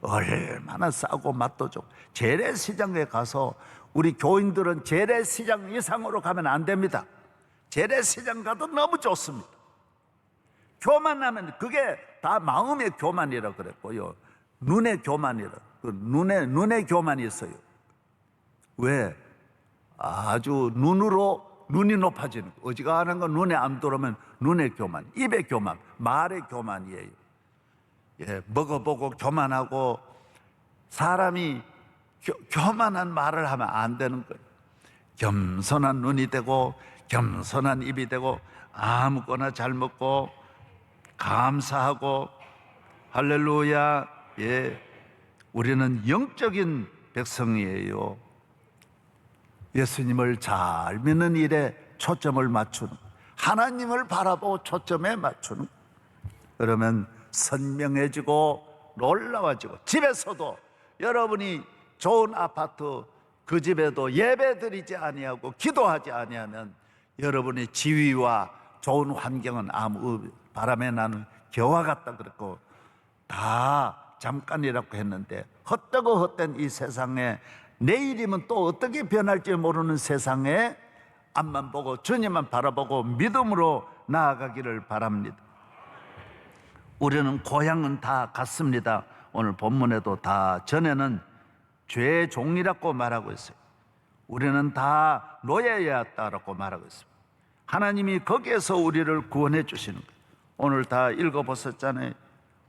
얼마나 싸고 맛도 좋고. 재래시장에 가서 우리 교인들은 재래시장 이상으로 가면 안 됩니다. 재래시장 가도 너무 좋습니다. 교만하면 그게 다 마음의 교만이라 그랬고요. 눈의 교만이라. 눈의 교만이 있어요. 왜? 아주 눈이 높아지는 거. 어지간한 거 눈에 안 들어오면 눈의 교만, 입의 교만, 말의 교만이에요. 예, 먹어보고 교만하고, 사람이 교만한 말을 하면 안 되는 거예요. 겸손한 눈이 되고 겸손한 입이 되고 아무거나 잘 먹고 감사하고, 할렐루야. 예, 우리는 영적인 백성이에요. 예수님을 잘 믿는 일에 초점을 맞추는, 하나님을 바라보고 초점에 맞추는, 그러면 선명해지고 놀라워지고, 집에서도 여러분이 좋은 아파트 그 집에도 예배드리지 아니하고 기도하지 아니하면 여러분의 지위와 좋은 환경은 아무 바람에 나는 겨와 같다 그랬고, 다 잠깐이라고 했는데, 헛되고 헛된 이 세상에 내일이면 또 어떻게 변할지 모르는 세상에 앞만 보고 주님만 바라보고 믿음으로 나아가기를 바랍니다. 우리는 고향은 다 같습니다. 오늘 본문에도 다 전에는 죄의 종이라고 말하고 있어요. 우리는 다 노예였다라고 말하고 있습니다. 하나님이 거기에서 우리를 구원해 주시는 거예요. 오늘 다 읽어보셨잖아요.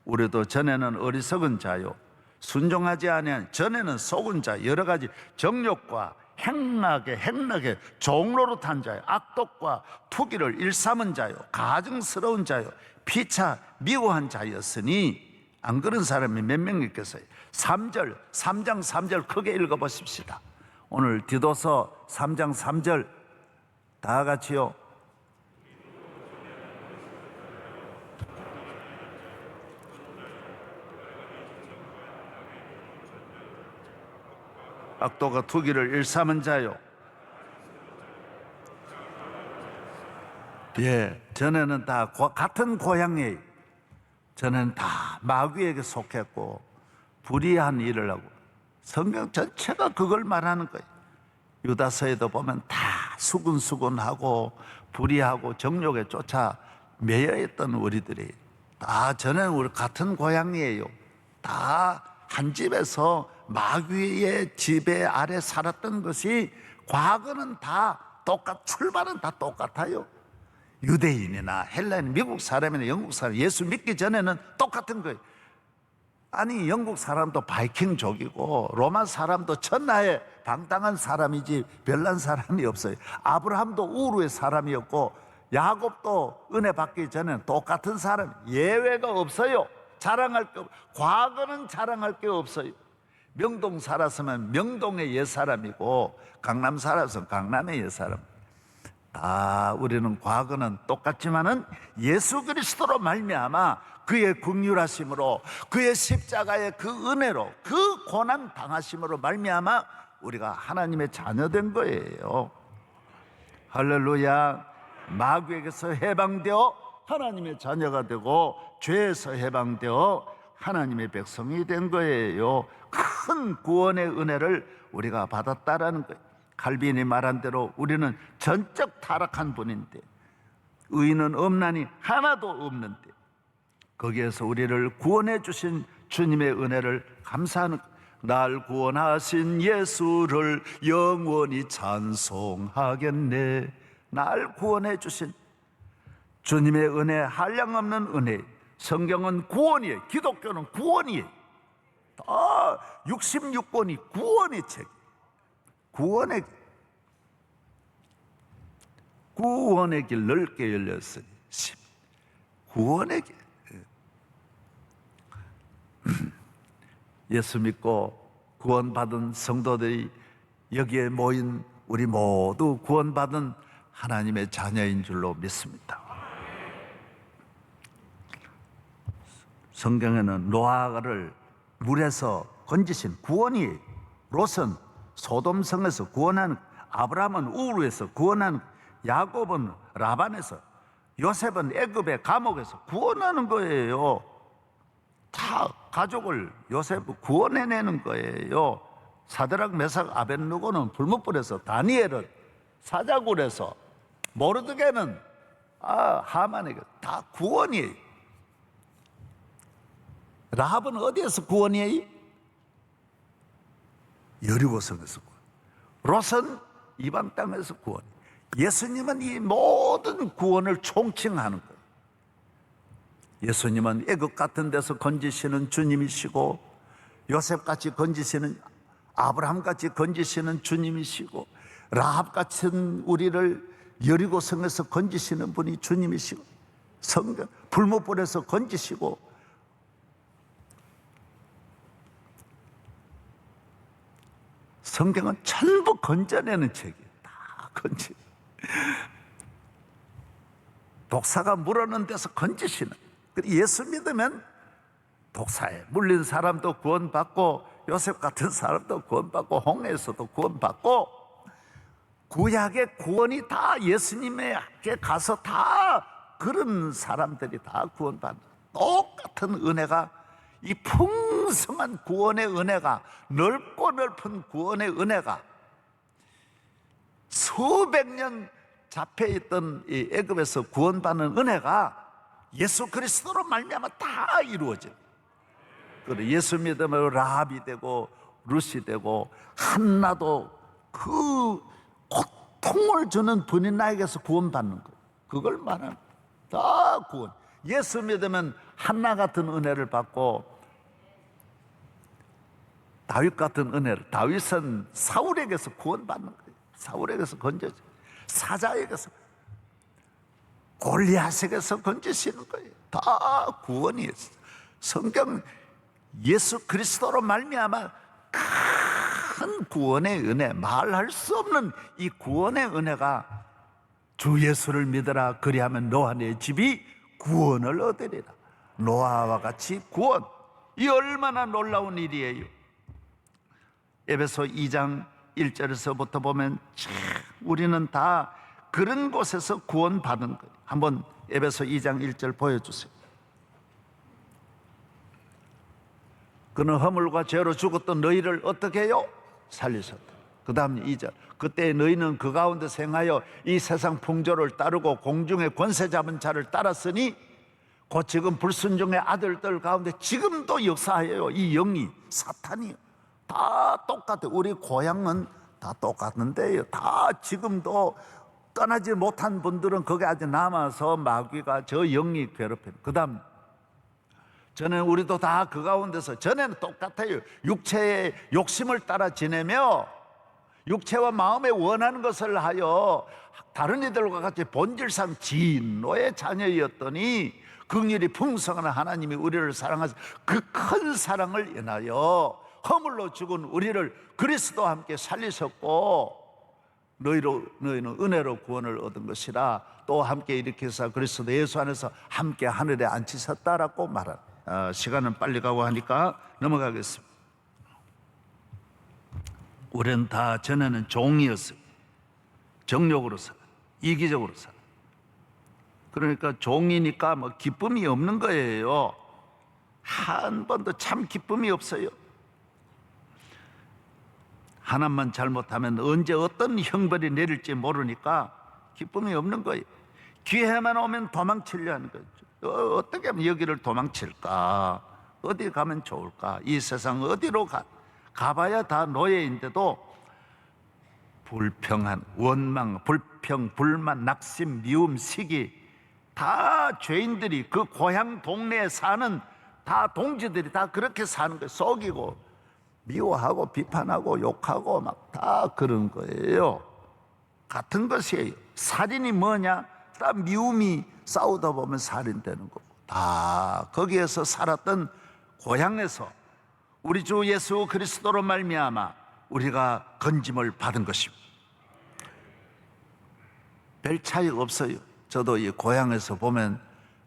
우리도 전에는 어리석은 자요, 순종하지 아니한, 전에는 속은 자, 여러 가지 정욕과 행락에 종로로 탄 자요, 악독과 투기를 일삼은 자요, 가증스러운 자요, 피차 미워한 자였으니, 안 그런 사람이 몇 명 있겠어요? 3장 3절 크게 읽어보십시다. 오늘 디도서 3장 3절 다 같이요. 악도가 투기를 일삼은 자요. 예, 전에는 다 같은 고향이에요. 전에는 다 마귀에게 속했고 불의한 일을 하고, 성경 전체가 그걸 말하는 거예요. 유다서에도 보면 다 수군수군하고 불의하고 정욕에 쫓아 매여있던 우리들이 다, 전에는 우리 같은 고향이에요. 다 한 집에서 마귀의 지배 아래 살았던 것이, 과거는 다 출발은 다 똑같아요. 유대인이나 헬라인, 미국 사람이나 영국 사람, 예수 믿기 전에는 똑같은 거예요. 아니, 영국 사람도 바이킹족이고 로마 사람도 천하에 방탕한 사람이지 별난 사람이 없어요. 아브라함도 우르의 사람이었고 야곱도 은혜 받기 전에는 똑같은 사람, 예외가 없어요. 자랑할 게 과거는 자랑할 게 없어요. 명동 살았으면 명동의 옛사람이고 강남 살았으면 강남의 옛사람. 다 우리는 과거는 똑같지만은 예수 그리스도로 말미암아 그의 긍휼하심으로, 그의 십자가의 그 은혜로, 그 고난 당하심으로 말미암아 우리가 하나님의 자녀된 거예요. 할렐루야. 마귀에게서 해방되어 하나님의 자녀가 되고 죄에서 해방되어 하나님의 백성이 된 거예요. 큰 구원의 은혜를 우리가 받았다라는 거예요. 칼빈이 말한 대로 우리는 전적 타락한 분인데, 의인은 없나니 하나도 없는데, 거기에서 우리를 구원해 주신 주님의 은혜를 감사하는 거예요. 날 구원하신 예수를 영원히 찬송하겠네. 날 구원해 주신 주님의 은혜, 한량없는 은혜. 성경은 구원이에요. 기독교는 구원이에요. 66권이 구원의 책. 구원의 길 넓게 열렸으니, 구원의 길. 예수 믿고 구원받은 성도들이 여기에 모인 우리 모두 구원받은 하나님의 자녀인 줄로 믿습니다. 성경에는 노아를 물에서 건지신 구원이, 롯은 소돔성에서 구원한, 아브라함은 우르에서 구원한, 야곱은 라반에서, 요셉은 애굽의 감옥에서 구원하는 거예요. 다 가족을 요셉 구원해내는 거예요. 사드락, 메삭, 아벳느고는 불못불에서, 다니엘은 사자굴에서, 모르드게는 하만에게 다 구원이에요. 라합은 어디에서 구원이에요? 여리고성에서 구원. 롯은 이방 땅에서 구원. 예수님은 이 모든 구원을 총칭하는 거예요. 예수님은 애굽 같은 데서 건지시는 주님이시고, 요셉같이 건지시는, 아브라함같이 건지시는 주님이시고, 라합 같은 우리를 여리고성에서 건지시는 분이 주님이시고, 성경 불못불에서 건지시고, 성경은 전부 건져내는 책이에요. 다 건지. 독사가 물어는 데서 건지시는. 예수 믿으면 독사에 물린 사람도 구원받고, 요셉 같은 사람도 구원받고, 홍해에서도 구원받고, 구약의 구원이 다 예수님에게 가서 다 그런 사람들이 다 구원받는 똑같은 은혜가, 이 풍성한 구원의 은혜가, 넓고 넓은 구원의 은혜가, 수백 년 잡혀있던 이 애굽에서 구원받는 은혜가 예수 그리스도로 말미암아 다 이루어져요. 그래, 예수 믿으면 라합이 되고 룻이 되고, 한나도 그 고통을 주는 분인 나에게서 구원받는 거예요. 그걸 말하는 다 구원. 예수 믿으면 한나 같은 은혜를 받고, 다윗 같은 은혜를, 다윗은 사울에게서 구원받는 거예요. 사울에게서 건져져, 사자에게서, 골리앗에게서 건지시는 거예요. 다 구원이 있어요. 성경 예수 그리스도로 말미암아 큰 구원의 은혜, 말할 수 없는 이 구원의 은혜가, 주 예수를 믿으라 그리하면 너와 네 집이 구원을 얻으리라. 노아와 같이 구원, 이 얼마나 놀라운 일이에요. 에베소 2장 1절에서부터 보면 참 우리는 다 그런 곳에서 구원받은 거예요. 한번 에베소 2장 1절 보여주세요. 그는 허물과 죄로 죽었던 너희를 어떻게 해요? 살리셨다. 그 다음 2절, 그때 너희는 그 가운데 생하여 이 세상 풍조를 따르고 공중의 권세 잡은 자를 따랐으니, 곧 지금 불순종의 아들들 가운데 지금도 역사하여요. 이 영이, 사탄이 다 똑같아요. 우리 고향은 다 똑같은데요. 다 지금도 떠나지 못한 분들은 거기 아직 남아서 마귀가, 저 영이 괴롭혀요. 그 다음, 전에는 우리도 다 그 가운데서, 전에는 똑같아요. 육체의 욕심을 따라 지내며 육체와 마음에 원하는 것을 하여 다른 이들과 같이 본질상 진노의 자녀였더니, 긍휼이 풍성한 하나님이 우리를 사랑하셔서 그 큰 사랑을 인하여 허물로 죽은 우리를 그리스도와 함께 살리셨고, 너희는 은혜로 구원을 얻은 것이라. 또 함께 일으켜서 그리스도 예수 안에서 함께 하늘에 앉히셨다라고 말합니다. 시간은 빨리 가고 하니까 넘어가겠습니다. 우리는 다 전에는 종이었어요. 정욕으로 살아, 이기적으로 살아. 그러니까 종이니까 뭐 기쁨이 없는 거예요. 한 번도 참 기쁨이 없어요. 하나만 잘못하면 언제 어떤 형벌이 내릴지 모르니까 기쁨이 없는 거예요. 기회만 오면 도망치려 하는 거죠. 어떻게 하면 여기를 도망칠까? 어디 가면 좋을까? 이 세상 어디로 가봐야 다 노예인데도 불평한, 원망, 불평, 불만, 낙심, 미움, 시기, 다 죄인들이, 그 고향 동네에 사는 다 동지들이 다 그렇게 사는 거예요. 속이고 미워하고 비판하고 욕하고 막 다 그런 거예요. 같은 것이에요. 살인이 뭐냐? 다 미움이 싸우다 보면 살인되는 거고, 다 거기에서 살았던 고향에서 우리 주 예수 그리스도로 말미암아 우리가 건짐을 받은 것입니다. 별 차이 없어요. 저도 이 고향에서 보면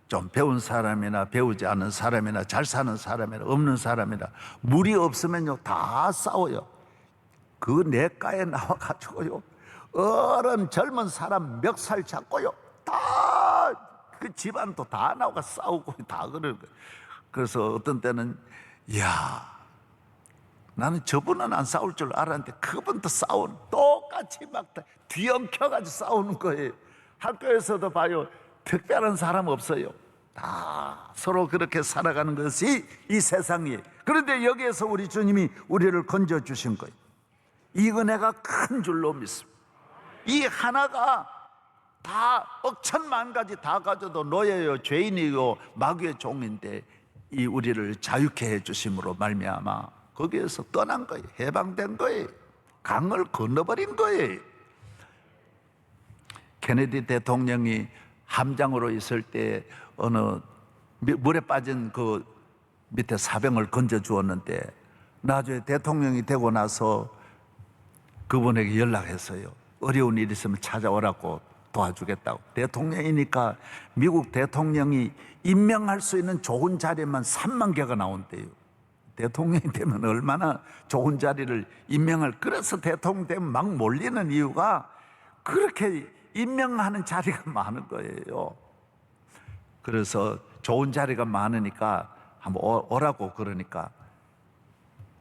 좀 배운 사람이나 배우지 않은 사람이나 잘 사는 사람이나 없는 사람이나 물이 없으면요 다 싸워요. 그 내과에 나와가지고요 어른 젊은 사람 멱살 잡고요 다 그 집안도 다 나와가 싸우고 다 그러는 거예요. 그래서 어떤 때는 이야 나는 저분은 안 싸울 줄 알았는데 그분도 싸우는 똑같이 막 뒤엉켜가지고 싸우는 거예요. 학교에서도 봐요 특별한 사람 없어요. 다 서로 그렇게 살아가는 것이 이 세상이에요. 그런데 여기에서 우리 주님이 우리를 건져주신 거예요. 이 은혜가 큰 줄로 믿습니다. 이 하나가 다 억천만 가지 다 가져도 노예요 죄인이요 마귀의 종인데 이 우리를 자유케 해주심으로 말미암아 거기에서 떠난 거예요. 해방된 거예요. 강을 건너버린 거예요. 케네디 대통령이 함장으로 있을 때 어느 물에 빠진 그 밑에 사병을 건져 주었는데 나중에 대통령이 되고 나서 그분에게 연락했어요. 어려운 일 있으면 찾아오라고 도와주겠다고. 대통령이니까 미국 대통령이 임명할 수 있는 좋은 자리만 3만 개가 나온대요. 대통령이 되면 얼마나 좋은 자리를 임명할. 그래서 대통령 되면 막 몰리는 이유가 그렇게 임명하는 자리가 많은 거예요. 그래서 좋은 자리가 많으니까 한번 오라고 그러니까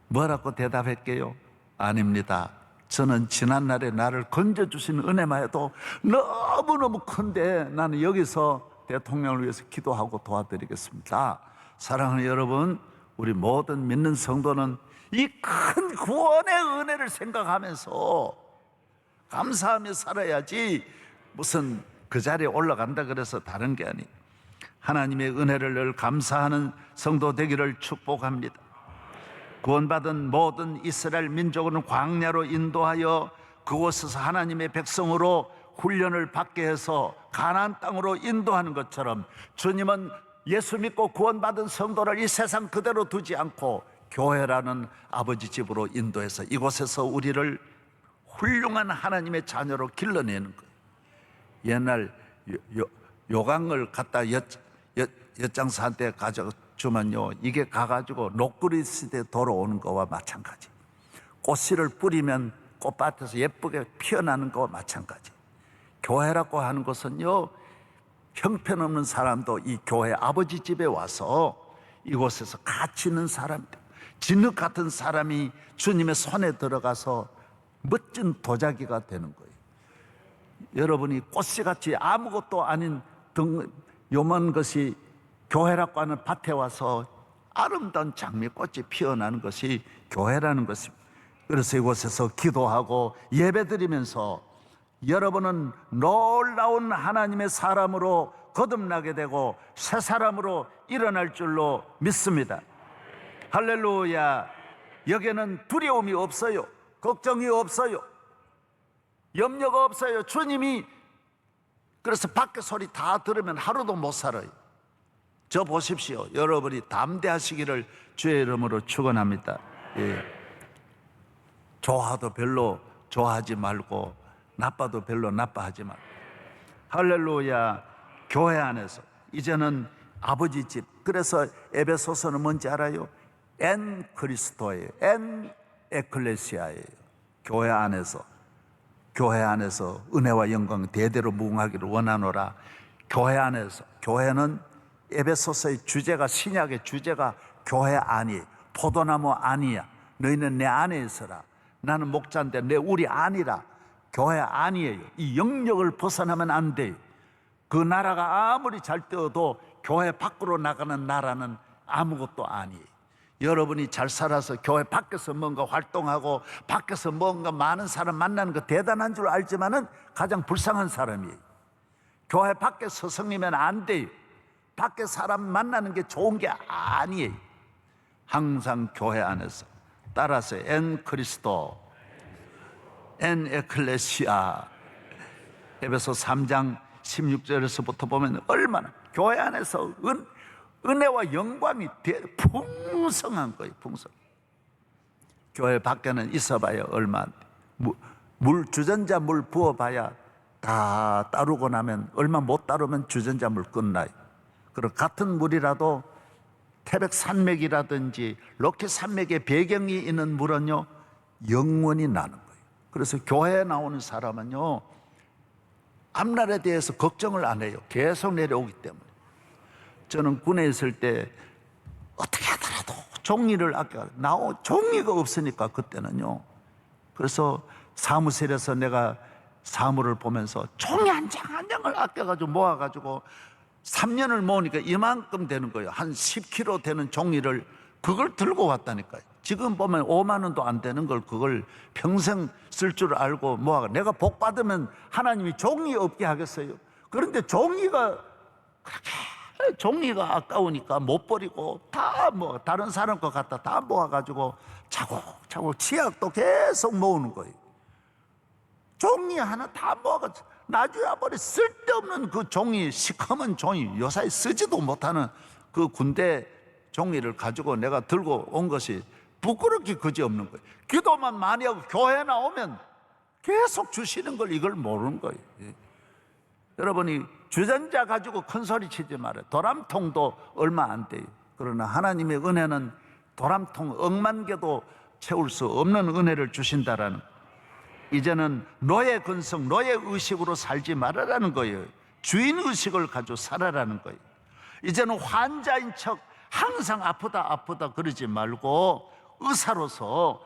뭐라고 대답할게요? 아닙니다. 저는 지난날에 나를 건져주신 은혜만 해도 너무너무 큰데 나는 여기서 대통령을 위해서 기도하고 도와드리겠습니다. 사랑하는 여러분, 우리 모든 믿는 성도는 이 큰 구원의 은혜를 생각하면서 감사하며 살아야지 무슨 그 자리에 올라간다 그래서 다른 게 아니에요. 하나님의 은혜를 늘 감사하는 성도 되기를 축복합니다. 구원받은 모든 이스라엘 민족은 광야로 인도하여 그곳에서 하나님의 백성으로 훈련을 받게 해서 가나안 땅으로 인도하는 것처럼 주님은 예수 믿고 구원받은 성도를 이 세상 그대로 두지 않고 교회라는 아버지 집으로 인도해서 이곳에서 우리를 훌륭한 하나님의 자녀로 길러내는 거예요. 옛날 요강을 갖다 엿장사한테 가져주면요 이게 가가지고 녹그리스에 돌아오는 거와 마찬가지. 꽃씨를 뿌리면 꽃밭에서 예쁘게 피어나는 거와 마찬가지. 교회라고 하는 것은요 형편없는 사람도 이 교회 아버지 집에 와서 이곳에서 가치 있는 사람들, 진흙 같은 사람이 주님의 손에 들어가서 멋진 도자기가 되는 거예요. 여러분이 꽃씨같이 아무것도 아닌 요만 것이 교회라고 하는 밭에 와서 아름다운 장미꽃이 피어나는 것이 교회라는 것입니다. 그래서 이곳에서 기도하고 예배드리면서 여러분은 놀라운 하나님의 사람으로 거듭나게 되고 새 사람으로 일어날 줄로 믿습니다. 할렐루야. 여기에는 두려움이 없어요. 걱정이 없어요. 염려가 없어요. 주님이 그래서 밖에 소리 다 들으면 하루도 못 살아요. 저 보십시오. 여러분이 담대하시기를 주의 이름으로 축원합니다. 예. 좋아도 별로 좋아하지 말고 나빠도 별로 나빠하지 말고. 할렐루야. 교회 안에서 이제는 아버지 집. 그래서 에베소서는 뭔지 알아요? 엔 그리스도예요. 엔 에클레시아예요. 교회 안에서 은혜와 영광 대대로 무궁하기를 원하노라. 교회 안에서. 교회는 에베소서의 주제가, 신약의 주제가 교회 안이에요. 포도나무 안이야. 너희는 내 안에 있어라. 나는 목자인데 내 우리 안이라. 교회 안이에요. 이 영역을 벗어나면 안 돼요. 그 나라가 아무리 잘 되어도 교회 밖으로 나가는 나라는 아무것도 아니에요. 여러분이 잘 살아서 교회 밖에서 뭔가 활동하고 밖에서 뭔가 많은 사람 만나는 거 대단한 줄 알지만은 가장 불쌍한 사람이에요. 교회 밖에 서성이면 안 돼요. 밖에 사람 만나는 게 좋은 게 아니에요. 항상 교회 안에서. 따라서 엔 그리스도, 엔 에클레시아. 에베소 3장 16절에서부터 보면 얼마나 교회 안에서 은혜와 영광이 풍성한 거예요. 풍성. 교회 밖에는 있어봐야 얼마 안 돼. 주전자 물 부어봐야 다 따르고 나면 얼마 못 따르면 주전자 물 끝나요. 그리고 같은 물이라도 태백 산맥이라든지 로켓 산맥의 배경이 있는 물은요 영원히 나는 거예요. 그래서 교회에 나오는 사람은요 앞날에 대해서 걱정을 안 해요. 계속 내려오기 때문에. 저는 군에 있을 때 어떻게 하더라도 종이를 아껴 종이가 없으니까 그때는요. 그래서 사무실에서 내가 사무를 보면서 종이 한 장 한 장을 아껴가지고 모아가지고 3년을 모으니까 이만큼 되는 거예요. 한 10kg 되는 종이를 그걸 들고 왔다니까요. 지금 보면 5만 원도 안 되는 걸 그걸 평생 쓸 줄 알고 모아가. 내가 복 받으면 하나님이 종이 없게 하겠어요. 그런데 종이가 아까우니까 못 버리고 다 다른 사람 거 갖다 다 모아가지고 차곡차곡 치약도 계속 모으는 거예요. 종이 하나 다 모아가지고 놔줘야 버리 쓸데없는 그 종이, 시커먼 종이, 요사이 쓰지도 못하는 그 군대 종이를 가지고 내가 들고 온 것이 부끄럽게 그지없는 거예요. 기도만 많이 하고 교회 나오면 계속 주시는 걸 이걸 모르는 거예요. 여러분이 주전자 가지고 큰 소리 치지 말아요. 도람통도 얼마 안 돼요. 그러나 하나님의 은혜는 도람통 억만 개도 채울 수 없는 은혜를 주신다라는 거예요. 이제는 노예 근성, 노예 의식으로 살지 말아라는 거예요. 주인 의식을 가지고 살아라는 거예요. 이제는 환자인 척 항상 아프다 그러지 말고 의사로서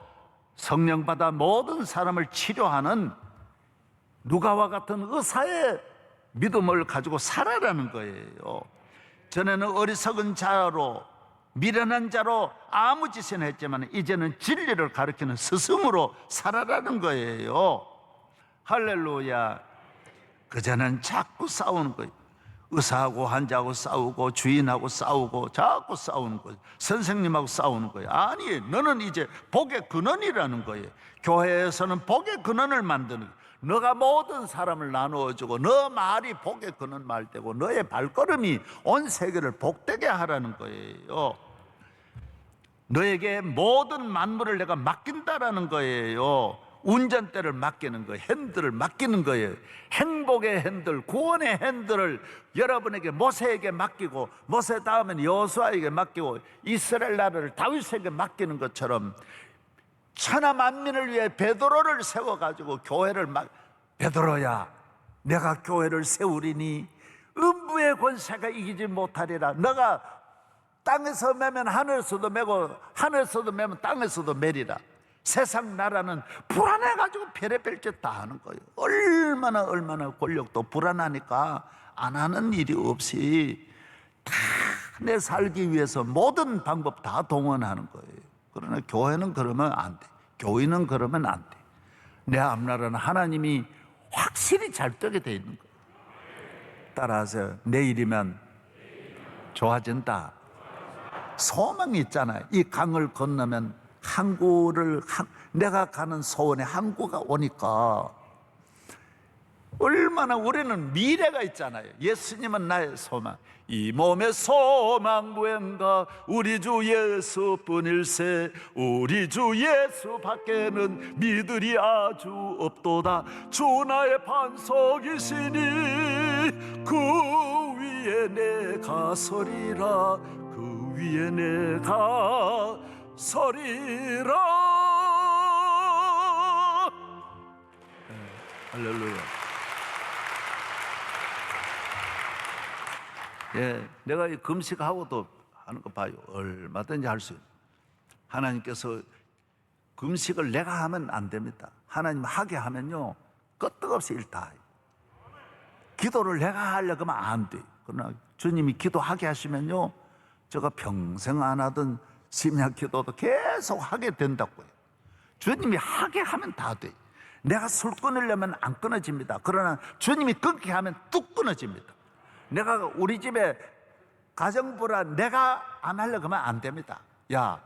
성령 받아 모든 사람을 치료하는 누가와 같은 의사의 믿음을 가지고 살아라는 거예요. 전에는 어리석은 자로 미련한 자로 아무 짓이나 했지만 이제는 진리를 가르치는 스승으로 살아라는 거예요. 할렐루야. 그전엔 자꾸 싸우는 거예요. 의사하고 환자하고 싸우고 주인하고 싸우고 자꾸 싸우는 거예요. 선생님하고 싸우는 거예요. 아니, 너는 이제 복의 근원이라는 거예요. 교회에서는 복의 근원을 만드는 거예요. 너가 모든 사람을 나누어주고 너 말이 복의 근원 말되고 너의 발걸음이 온 세계를 복되게 하라는 거예요. 너에게 모든 만물을 내가 맡긴다라는 거예요. 운전대를 맡기는 거예요. 핸들을 맡기는 거예요. 행복의 핸들, 구원의 핸들을 여러분에게 모세에게 맡기고 모세 다음엔 여호수아에게 맡기고 이스라엘 나라를 다윗에게 맡기는 것처럼 천하 만민을 위해 베드로를 세워가지고 교회를 베드로야, 내가 교회를 세우리니 음부의 권세가 이기지 못하리라. 너가 땅에서 매면 하늘에서도 매고 하늘에서도 매면 땅에서도 매리라. 세상 나라는 불안해가지고 별의별 짓 다 하는 거예요. 얼마나 권력도 불안하니까 안 하는 일이 없이 다 내 살기 위해서 모든 방법 다 동원하는 거예요. 그러나 교회는 그러면 안 돼. 교인은 그러면 안 돼. 내 앞나라는 하나님이 확실히 잘 뜨게 돼 있는 거예요. 따라하세요. 내일이면 좋아진다. 소망이 있잖아요. 이 강을 건너면 내가 가는 소원에 항구가 오니까 얼마나 우리는 미래가 있잖아요. 예수님은 나의 소망. 이 몸의 소망 무언가 우리 주 예수뿐일세. 우리 주 예수 밖에는 믿으리 아주 없도다. 주 나의 반석이시니 그 위에 내가 서리라. 그 위에 내가 서리라. 할렐루야. 예, 내가 이 금식하고도 하는 거 봐요. 얼마든지 할 수 있어요. 하나님께서 금식을 내가 하면 안 됩니다. 하나님 하게 하면요 끄떡없이 일 다 해요. 기도를 내가 하려고 하면 안 돼요. 그러나 주님이 기도하게 하시면요 제가 평생 안 하던 심야 기도도 계속 하게 된다고요. 주님이 하게 하면 다 돼요. 내가 술 끊으려면 안 끊어집니다. 그러나 주님이 끊게 하면 뚝 끊어집니다. 내가 우리 집에 가정부라 내가 안 하려고 하면 안 됩니다. 야,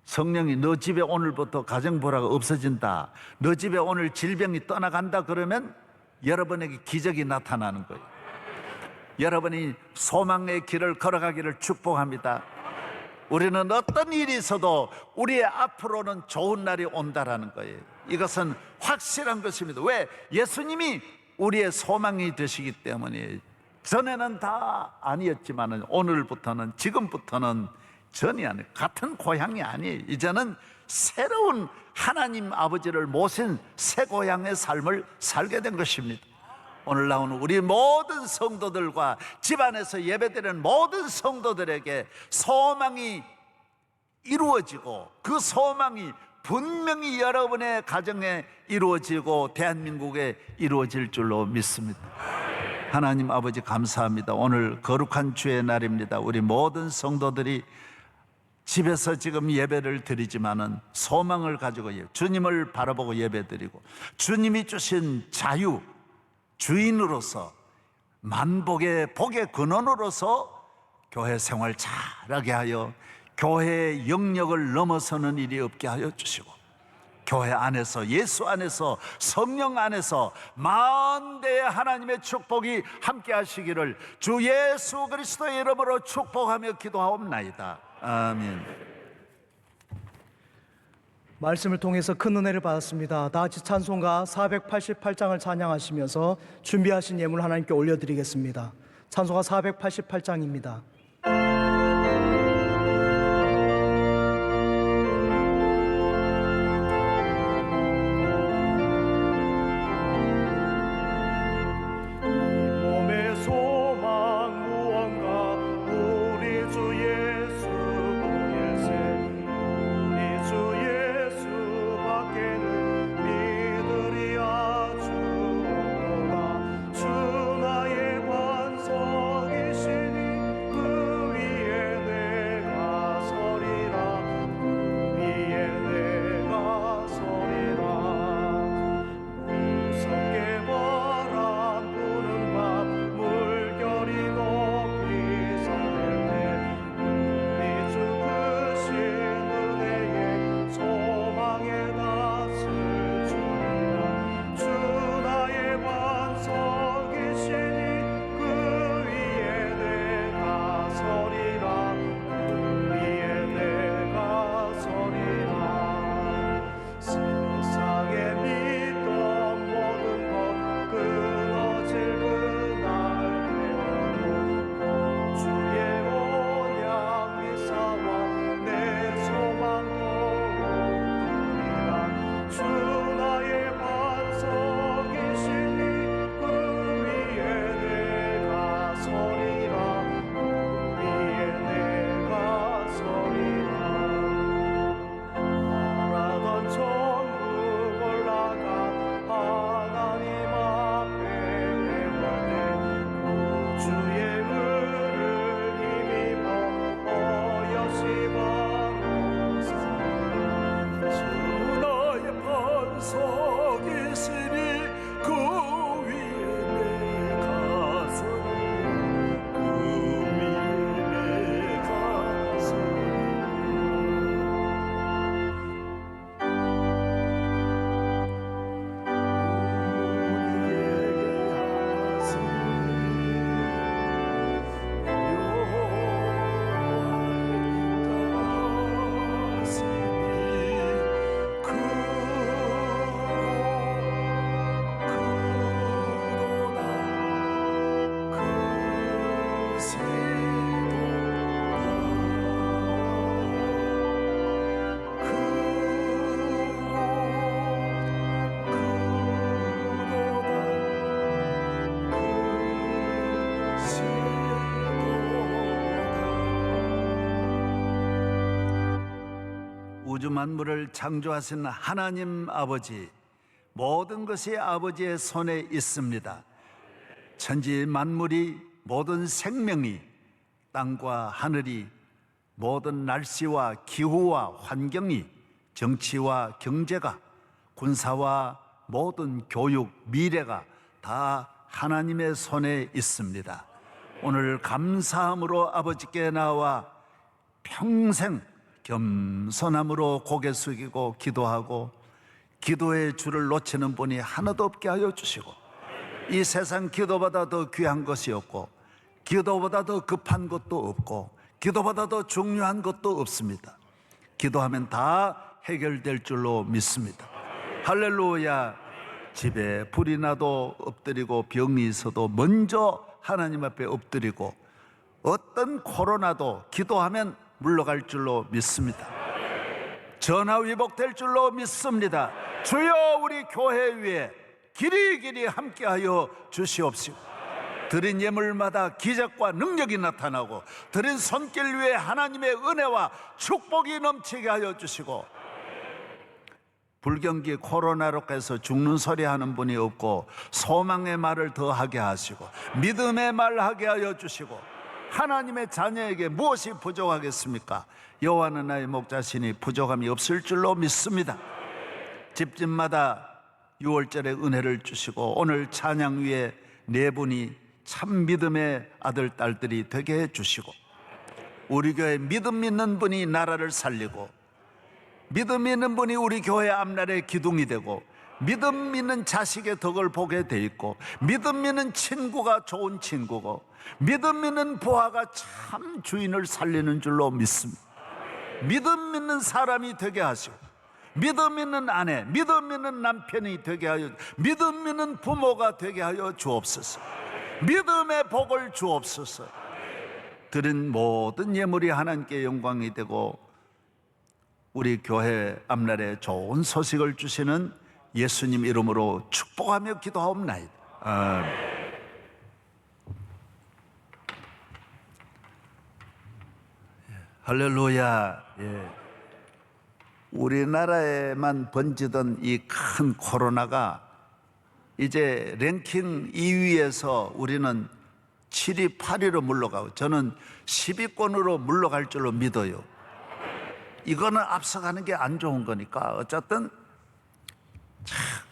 성령이 너 집에 오늘부터 가정부라가 없어진다. 너 집에 오늘 질병이 떠나간다 그러면 여러분에게 기적이 나타나는 거예요. 여러분이 소망의 길을 걸어가기를 축복합니다. 우리는 어떤 일이 있어도 우리의 앞으로는 좋은 날이 온다라는 거예요. 이것은 확실한 것입니다. 왜? 예수님이 우리의 소망이 되시기 때문에. 전에는 다 아니었지만 오늘부터는, 지금부터는 전이 아니에요. 같은 고향이 아니에요. 이제는 새로운 하나님 아버지를 모신 새 고향의 삶을 살게 된 것입니다. 오늘 나오는 우리 모든 성도들과 집안에서 예배드리는 모든 성도들에게 소망이 이루어지고, 그 소망이 분명히 여러분의 가정에 이루어지고 대한민국에 이루어질 줄로 믿습니다. 하나님 아버지 감사합니다. 오늘 거룩한 주의 날입니다. 우리 모든 성도들이 집에서 지금 예배를 드리지만은 소망을 가지고 주님을 바라보고 예배드리고, 주님이 주신 자유, 주인으로서, 만복의 복의 근원으로서 교회 생활 잘하게 하여 교회의 영역을 넘어서는 일이 없게 하여 주시고, 교회 안에서, 예수 안에서, 성령 안에서 만대의 하나님의 축복이 함께 하시기를 주 예수 그리스도의 이름으로 축복하며 기도하옵나이다. 아멘. 말씀을 통해서 큰 은혜를 받았습니다. 다 같이 찬송가 488장을 찬양하시면서 준비하신 예물 하나님께 올려드리겠습니다. 찬송가 488장입니다. 우주 만물을 창조하신 하나님 아버지, 모든 것이 아버지의 손에 있습니다. 천지 만물이, 모든 생명이, 땅과 하늘이, 모든 날씨와 기후와 환경이, 정치와 경제가, 군사와 모든 교육, 미래가 다 하나님의 손에 있습니다. 오늘 감사함으로 아버지께 나와 평생 겸손함으로 고개 숙이고 기도하고, 기도의 줄을 놓치는 분이 하나도 없게 하여 주시고, 이 세상 기도보다 더 귀한 것이 없고, 기도보다 더 급한 것도 없고, 기도보다 더 중요한 것도 없습니다. 기도하면 다 해결될 줄로 믿습니다. 할렐루야. 집에 불이 나도 엎드리고 병이 있어도 먼저 하나님 앞에 엎드리고 어떤 코로나도 기도하면 물러갈 줄로 믿습니다. 전화 위복될 줄로 믿습니다. 주여 우리 교회 위에 길이길이 함께하여 주시옵시고 드린 예물마다 기적과 능력이 나타나고 드린 손길 위에 하나님의 은혜와 축복이 넘치게 하여 주시고 불경기 코로나로 해서 죽는 소리 하는 분이 없고 소망의 말을 더하게 하시고 믿음의 말 하게 하여 주시고 하나님의 자녀에게 무엇이 부족하겠습니까? 여호와는 나의 목자시니 부족함이 없을 줄로 믿습니다. 집집마다 6월절에 은혜를 주시고 오늘 찬양 위에 네 분이 참 믿음의 아들 딸들이 되게 해주시고 우리 교회 믿음 있는 분이 나라를 살리고 믿음 있는 분이 우리 교회 앞날의 기둥이 되고 믿음 있는 자식의 덕을 보게 돼 있고 믿음 있는 친구가 좋은 친구고 믿음 있는 부하가 참 주인을 살리는 줄로 믿습니다. 믿음 있는 사람이 되게 하시고 믿음 있는 아내, 믿음 있는 남편이 되게 하여 믿음 있는 부모가 되게 하여 주옵소서. 믿음의 복을 주옵소서. 드린 모든 예물이 하나님께 영광이 되고 우리 교회 앞날에 좋은 소식을 주시는 예수님 이름으로 축복하며 기도하옵나이다. 할렐루야. 예. 우리나라에만 번지던 이 큰 코로나가 이제 랭킹 2위에서 우리는 7위, 8위로 물러가고 저는 10위권으로 물러갈 줄로 믿어요. 이거는 앞서가는 게 안 좋은 거니까 어쨌든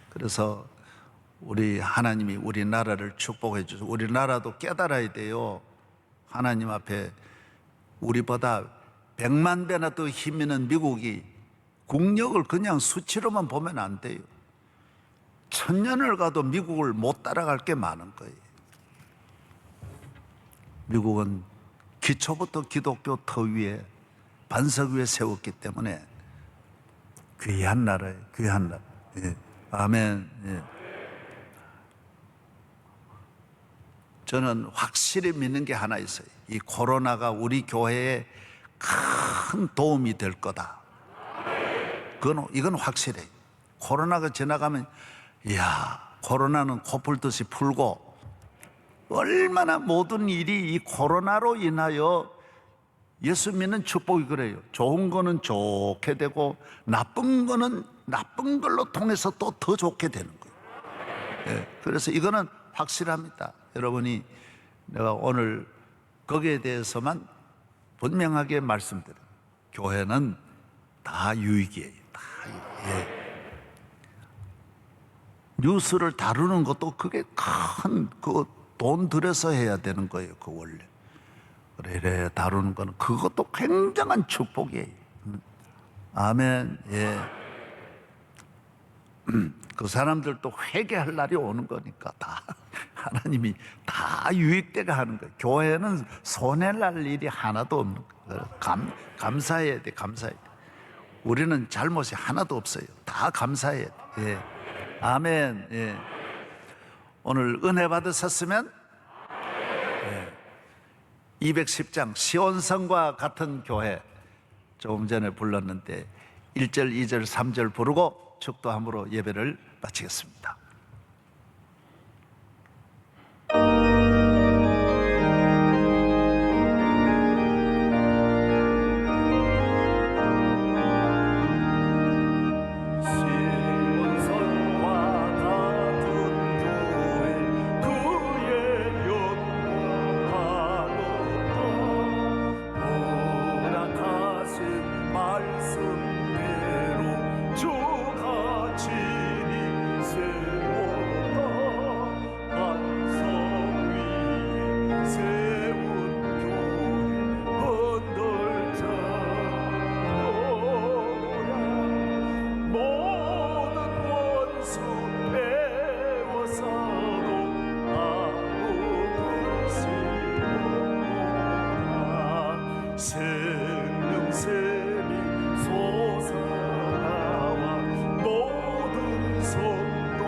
그래서 우리 하나님이 우리나라를 축복해 주셔서 우리나라도 깨달아야 돼요. 하나님 앞에 우리보다 100만 배나 더 힘 있는 미국이 국력을 그냥 수치로만 보면 안 돼요. 1000년을 가도 미국을 못 따라갈 게 많은 거예요. 미국은 기초부터 기독교 터 위에 반석 위에 세웠기 때문에 귀한 나라예요. 귀한 나라. 예. 아멘. 예. 저는 확실히 믿는 게 하나 있어요. 이 코로나가 우리 교회에 큰 도움이 될 거다. 이건 확실해요. 코로나가 지나가면 이야, 코로나는 코풀 듯이 풀고 얼마나 모든 일이 이 코로나로 인하여 예수 믿는 축복이 그래요. 좋은 거는 좋게 되고 나쁜 거는 나쁜 걸로 통해서 또 더 좋게 되는 거예요. 예, 그래서 이거는 확실합니다. 여러분이 내가 오늘 거기에 대해서만 분명하게 말씀드려요. 교회는 다 유익이에요. 다 유익. 뉴스를 다루는 것도 그게 큰 돈 들여서 해야 되는 거예요. 그 원래. 그래 다루는 거는 그것도 굉장한 축복이에요. 아멘. 예. 그 사람들도 회개할 날이 오는 거니까 다 하나님이 다 유익되게 하는 거예요. 교회는 손해날 일이 하나도 없는 거예요. 감사해야 돼. 감사해야 돼. 우리는 잘못이 하나도 없어요. 다 감사해야 돼. 예. 아멘. 예. 오늘 은혜 받으셨으면 210장 시온성과 같은 교회 조금 전에 불렀는데 1절, 2절, 3절 부르고 축도함으로 예배를 마치겠습니다. 말씀대로 주가 지니 생명샘이 솟아나와 모든 성도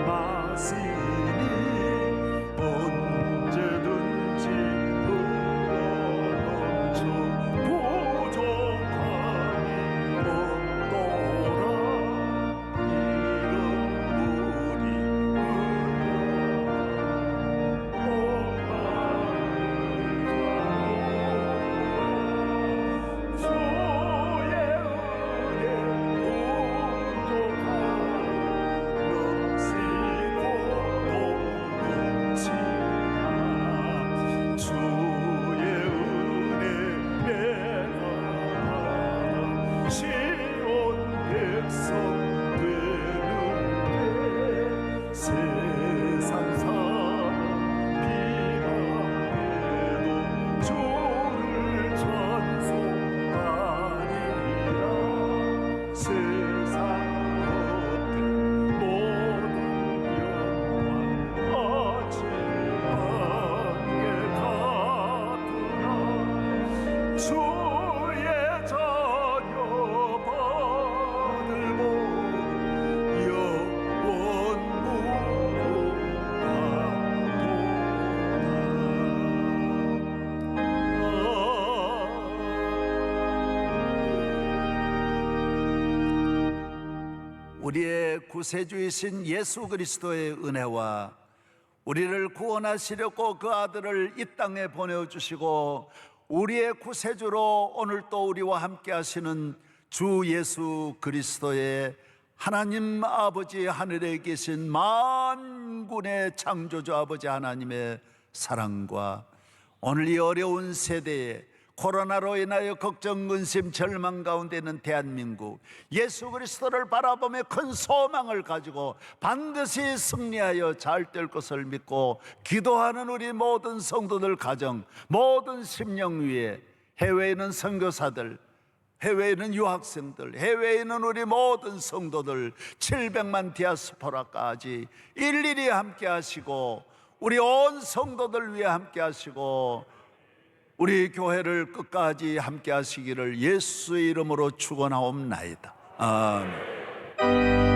마시니 언제든지 흘러넘쳐 부족함이 없도다. 이런 물이 세상 사람 비방해도 주를 찬송하리라. 세상 겉에 모든 영광 아침 안개 같으나 주의 자녀 받을 복 영원 우리의 구세주이신 예수 그리스도의 은혜와 우리를 구원하시려고 그 아들을 이 땅에 보내주시고 우리의 구세주로 오늘 또 우리와 함께 하시는 주 예수 그리스도의 하나님 아버지 하늘에 계신 만군의 창조주 아버지 하나님의 사랑과 오늘 이 어려운 세대에 코로나로 인하여 걱정, 근심, 절망 가운데 있는 대한민국, 예수 그리스도를 바라보며 큰 소망을 가지고 반드시 승리하여 잘 될 것을 믿고 기도하는 우리 모든 성도들 가정, 모든 심령 위에 해외에 있는 선교사들, 해외에 있는 유학생들, 해외에 있는 우리 모든 성도들 700만 디아스포라까지 일일이 함께 하시고 우리 온 성도들 위해 함께 하시고 우리 교회를 끝까지 함께 하시기를 예수의 이름으로 축원하옵나이다. 아멘.